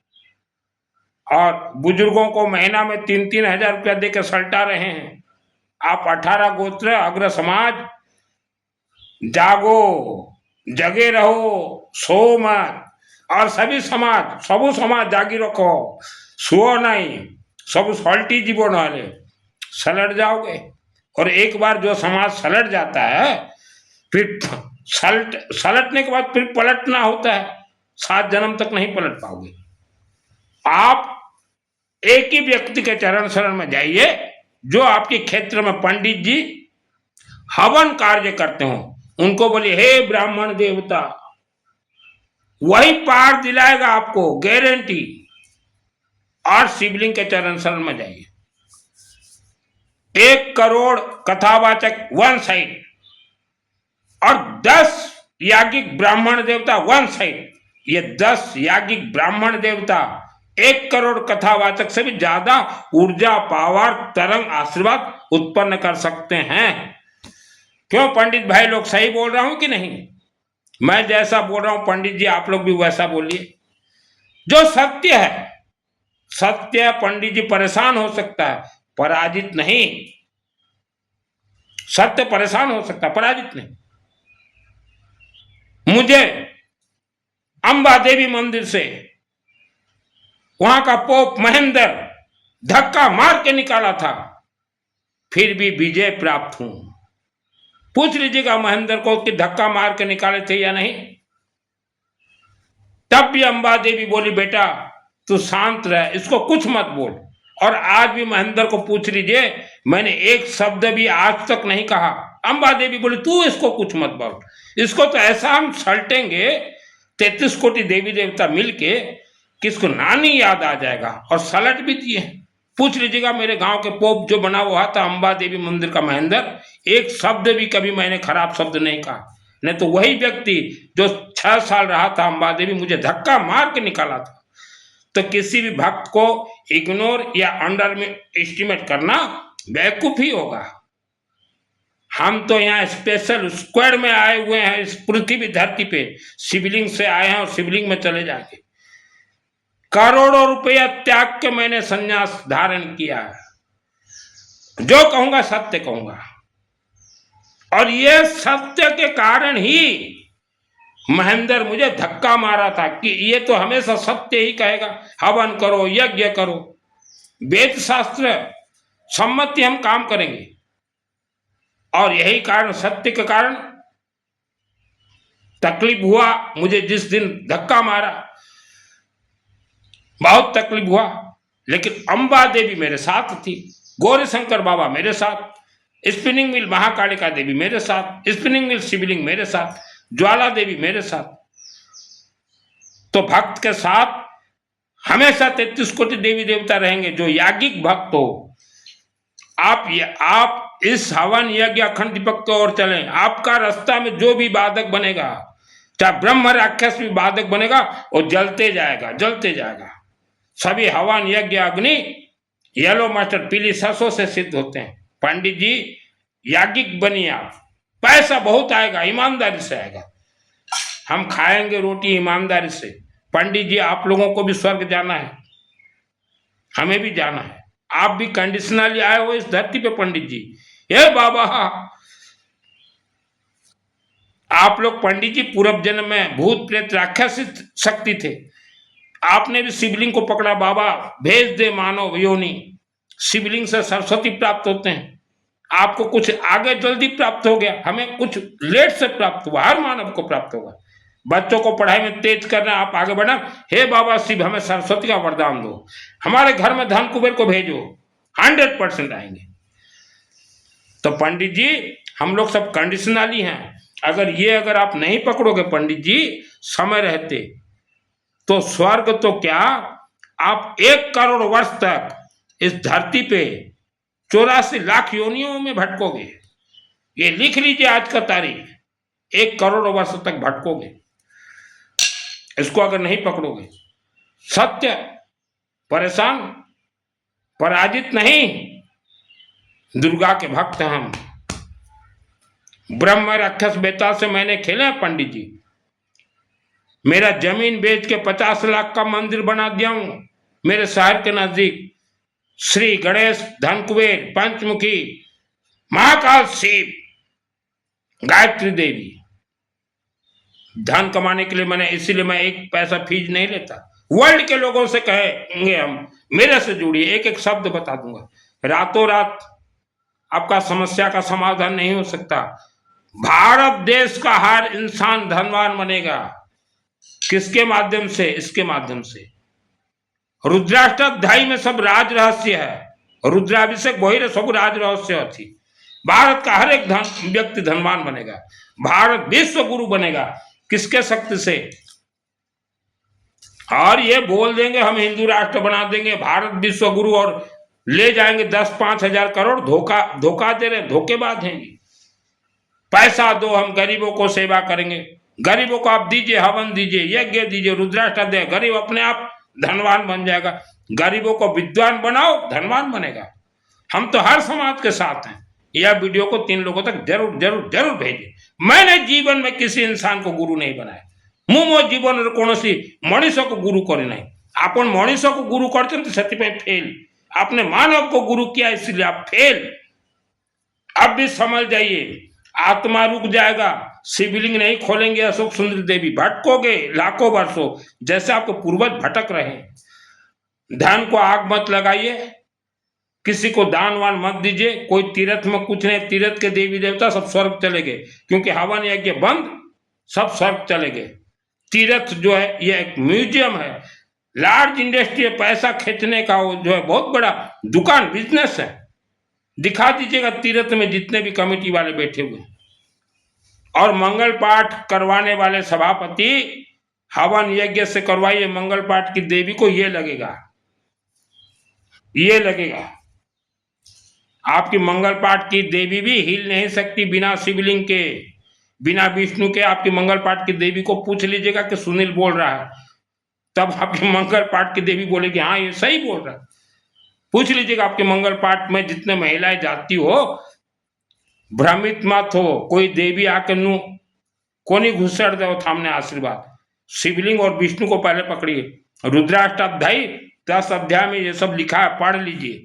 और बुजुर्गों को महीना में 3-3 हजार रुपया दे के सल्टा रहे हैं। आप 18 गोत्र अग्र समाज, जागो, जगे रहो, सो मत। और सभी समाज, सबू समाज जागी रखो, सुओ नहीं, सब सल्टी जीवन वाले, सलट जाओगे। और एक बार जो समाज सलट जाता है, फिर सलटने के बाद फिर पलटना होता है। 7 जन्म तक नहीं पलट पाओगे। आप एक ही व्यक्ति के चरण शरण में जाइए, जो आपके क्षेत्र में पंडित जी हवन कार्य करते हो, उनको बोलिए हे ब्राह्मण देवता, वही पार दिलाएगा आपको, गारंटी। और शिवलिंग के चरण शरण में जाइए। 1 करोड़ कथावाचक 1 साइड, और 10 याज्ञिक ब्राह्मण देवता 1 साइड, ये 10 याज्ञिक ब्राह्मण देवता 1 करोड़ कथावाचक से भी ज्यादा ऊर्जा, पावर, तरंग, आशीर्वाद उत्पन्न कर सकते हैं। क्यों पंडित भाई लोग, सही बोल रहा हूं कि नहीं? मैं जैसा बोल रहा हूं पंडित जी आप लोग भी वैसा बोलिए। जो सत्य है, सत्य पंडित जी परेशान हो सकता है, पराजित नहीं। सत्य परेशान हो सकता है, पराजित नहीं। मुझे अंबा देवी मंदिर से वहां का पोप महेंद्र धक्का मार के निकाला था, फिर भी विजय प्राप्त हूं। पूछ लीजिएगा महेंद्र को कि धक्का मार के निकाले थे या नहीं। तब भी अंबा देवी बोली बेटा तू शांत रह, इसको कुछ मत बोल। और आज भी महेंद्र को पूछ लीजिए, मैंने एक शब्द भी आज तक नहीं कहा। अंबा देवी बोली तू इसको कुछ मत बोल, इसको तो ऐसा हम सलटेंगे 33 कोटि देवी देवता मिलके किसको नानी याद आ जाएगा। और सलट भी दिए। पूछ लीजिएगा मेरे गांव के पोप जो बना हुआ था अंबा देवी मंदिर का महेंद्र, एक शब्द भी कभी मैंने खराब शब्द नहीं कहा। नहीं तो वही व्यक्ति जो 6 साल रहा था अंबा देवी, मुझे धक्का मार के निकाला था। तो किसी भी भक्त को इग्नोर या अंडर में एस्टिमेट करना बेवकूफी होगा। हम तो यहाँ स्पेशल स्क्वाड में आए हुए हैं, इस पृथ्वी धरती पे शिवलिंग से आए हैं और शिवलिंग में चले जाएंगे। करोड़ों रुपया त्याग के मैंने संन्यास धारण किया है। जो कहूंगा सत्य कहूंगा, और ये सत्य के कारण ही महेंद्र मुझे धक्का मारा था कि ये तो हमेशा सत्य ही कहेगा, हवन करो, यज्ञ करो, वेद शास्त्र सम्मति हम काम करेंगे। और यही कारण, सत्य के कारण तकलीफ हुआ। मुझे जिस दिन धक्का मारा बहुत तकलीफ हुआ, लेकिन अंबा देवी मेरे साथ थी, गौरी शंकर बाबा मेरे साथ, स्पिनिंग मिल महाकालिका देवी मेरे साथ, स्पिनिंग मिल शिवलिंग मेरे साथ, ज्वाला देवी मेरे साथ। तो भक्त के साथ हमेशा 33 कोटि देवी देवता रहेंगे। जो याज्ञिक भक्त हो, आप इस हवन यज्ञ अखंड दीपक की ओर चलें। आपका रास्ता में जो भी बाधक बनेगा, चाहे ब्रह्म राक्षस भी बाधक बनेगा, वो जलते जाएगा, जलते जाएगा। सभी हवन यज्ञ अग्नि येलो मास्टर पीली सरसों से सिद्ध होते हैं। पंडित जी याज्ञिक बनिए आप, पैसा बहुत आएगा, ईमानदारी से आएगा। हम खाएंगे रोटी ईमानदारी से। पंडित जी आप लोगों को भी स्वर्ग जाना है, हमें भी जाना है। आप भी कंडीशनली आए हो इस धरती पे पंडित जी। हे बाबा, आप लोग पंडित जी पूर्व जन्म में भूत प्रेत राक्षस शक्ति थे। आपने भी शिवलिंग को पकड़ा, बाबा भेज दे मानव योनि। शिवलिंग से सरस्वती प्राप्त होते हैं। आपको कुछ आगे जल्दी प्राप्त हो गया, हमें कुछ लेट से प्राप्त हुआ। हर मानव को प्राप्त होगा। बच्चों को पढ़ाई में तेज करना, आप आगे बढ़ना। हे बाबा शिव हमें सरस्वती का वरदान दो, हमारे घर में धन कुबेर को भेजो, 100% आएंगे। तो पंडित जी हम लोग सब कंडीशनली हैं। अगर आप नहीं पकड़ोगे पंडित जी समय रहते, तो स्वर्ग तो क्या, आप 1 करोड़ वर्ष तक इस धरती पे 84 लाख योनियों में भटकोगे। ये लिख लीजिए आज का तारीख, 1 करोड़ वर्ष तक भटकोगे इसको अगर नहीं पकड़ोगे। सत्य, परेशान, पराजित नहीं। दुर्गा के भक्त हम। ब्रह्म राक्षस बेता से मैंने खेले पंडित जी। मेरा जमीन बेच के 50 लाख का मंदिर बना दिया हूं मेरे शहर के नजदीक। श्री गणेश, धन कुबेर, पंचमुखी, महाकाल शिव, गायत्री देवी। धन कमाने के लिए मैंने, इसीलिए मैं 1 पैसा फीस नहीं लेता। वर्ल्ड के लोगों से कहेंगे हम, मेरे से जुड़िए, एक शब्द बता दूंगा। रातों रात आपका समस्या का समाधान नहीं हो सकता। भारत देश का हर इंसान धनवान बनेगा। किसके माध्यम से? इसके माध्यम से। रुद्राष्टाध्यायी में सब राज रहस्य है। रुद्राभिषेक वही सब राज रहस्य थी। भारत का हर एक व्यक्ति धनवान बनेगा। भारत विश्व गुरु बनेगा। किसके शक्ति से? और ये बोल देंगे हम हिंदू राष्ट्र बना देंगे, भारत विश्व गुरु, और ले जाएंगे 10-5 हजार करोड़। धोखा दे रहे, धोखेबाज हैं। पैसा दो, हम गरीबों को सेवा करेंगे। गरीबों को आप दीजिए, हवन दीजिए, यज्ञ दीजिए, रुद्राष्टक दे, गरीब अपने आप धनवान बन जाएगा। गरीबों को विद्वान बनाओ, धनवान बनेगा। हम तो हर समाज के साथ हैं। यह वीडियो को 3 लोगों तक जरूर जरूर जरूर भेजिए। मैंने जीवन में किसी इंसान को गुरु नहीं बनाया। ମୁଁ ମୋ ଜୀବନରେ କୌଣସି ମଣିଷକୁ ଗୁରୁ କରିନାହିଁ। ଆପଣ ମଣିଷକୁ ଗୁରୁ କରିଛନ୍ତି, ସେଥିପାଇଁ ଫେल। आपने मानव को गुरु किया, इसलिए आप फेल। अब भी समझ जाइए, आत्मा रुक जाएगा। शिवलिंग नहीं खोलेंगे अशोक सुंदरी देवी, भटकोगे लाखों वर्षों, जैसे आपको पूर्वज भटक रहे। धन को आग मत लगाइए, किसी को दान वान मत दीजिए। कोई तीर्थ में कुछ नहीं, तीर्थ के देवी देवता सब स्वर्ग चले गए, क्योंकि हवन यज्ञ बंद, सब स्वर्ग चले गए। तीर्थ जो है ये एक म्यूजियम है, लार्ज इंडस्ट्री है, पैसा खींचने का वो जो है बहुत बड़ा दुकान, बिजनेस है। दिखा दीजिएगा तीर्थ में जितने भी कमेटी वाले बैठे हुए। और मंगल पाठ करवाने वाले सभापति हवन यज्ञ से करवाइए मंगल पाठ की देवी को, ये लगेगा, ये लगेगा। आपकी मंगल पाठ की देवी भी हिल नहीं सकती बिना शिवलिंग के, बिना विष्णु के। आपकी मंगल पाठ की देवी को पूछ लीजिएगा कि सुनील बोल रहा है, तब आपकी मंगल पाठ की देवी बोलेगी हाँ ये सही बोल रहा है। पूछ लीजिएगा आपके मंगल पाठ में जितने महिलाएं जाती हो, भ्रमित मत हो। कोई देवी आकर नू कोनी घुसड़ दो सामने आशीर्वाद। शिवलिंग और विष्णु को पहले पकड़िए। रुद्राष्टाध्यायी 10 अध्याय में ये सब लिखा है, पढ़ लीजिए।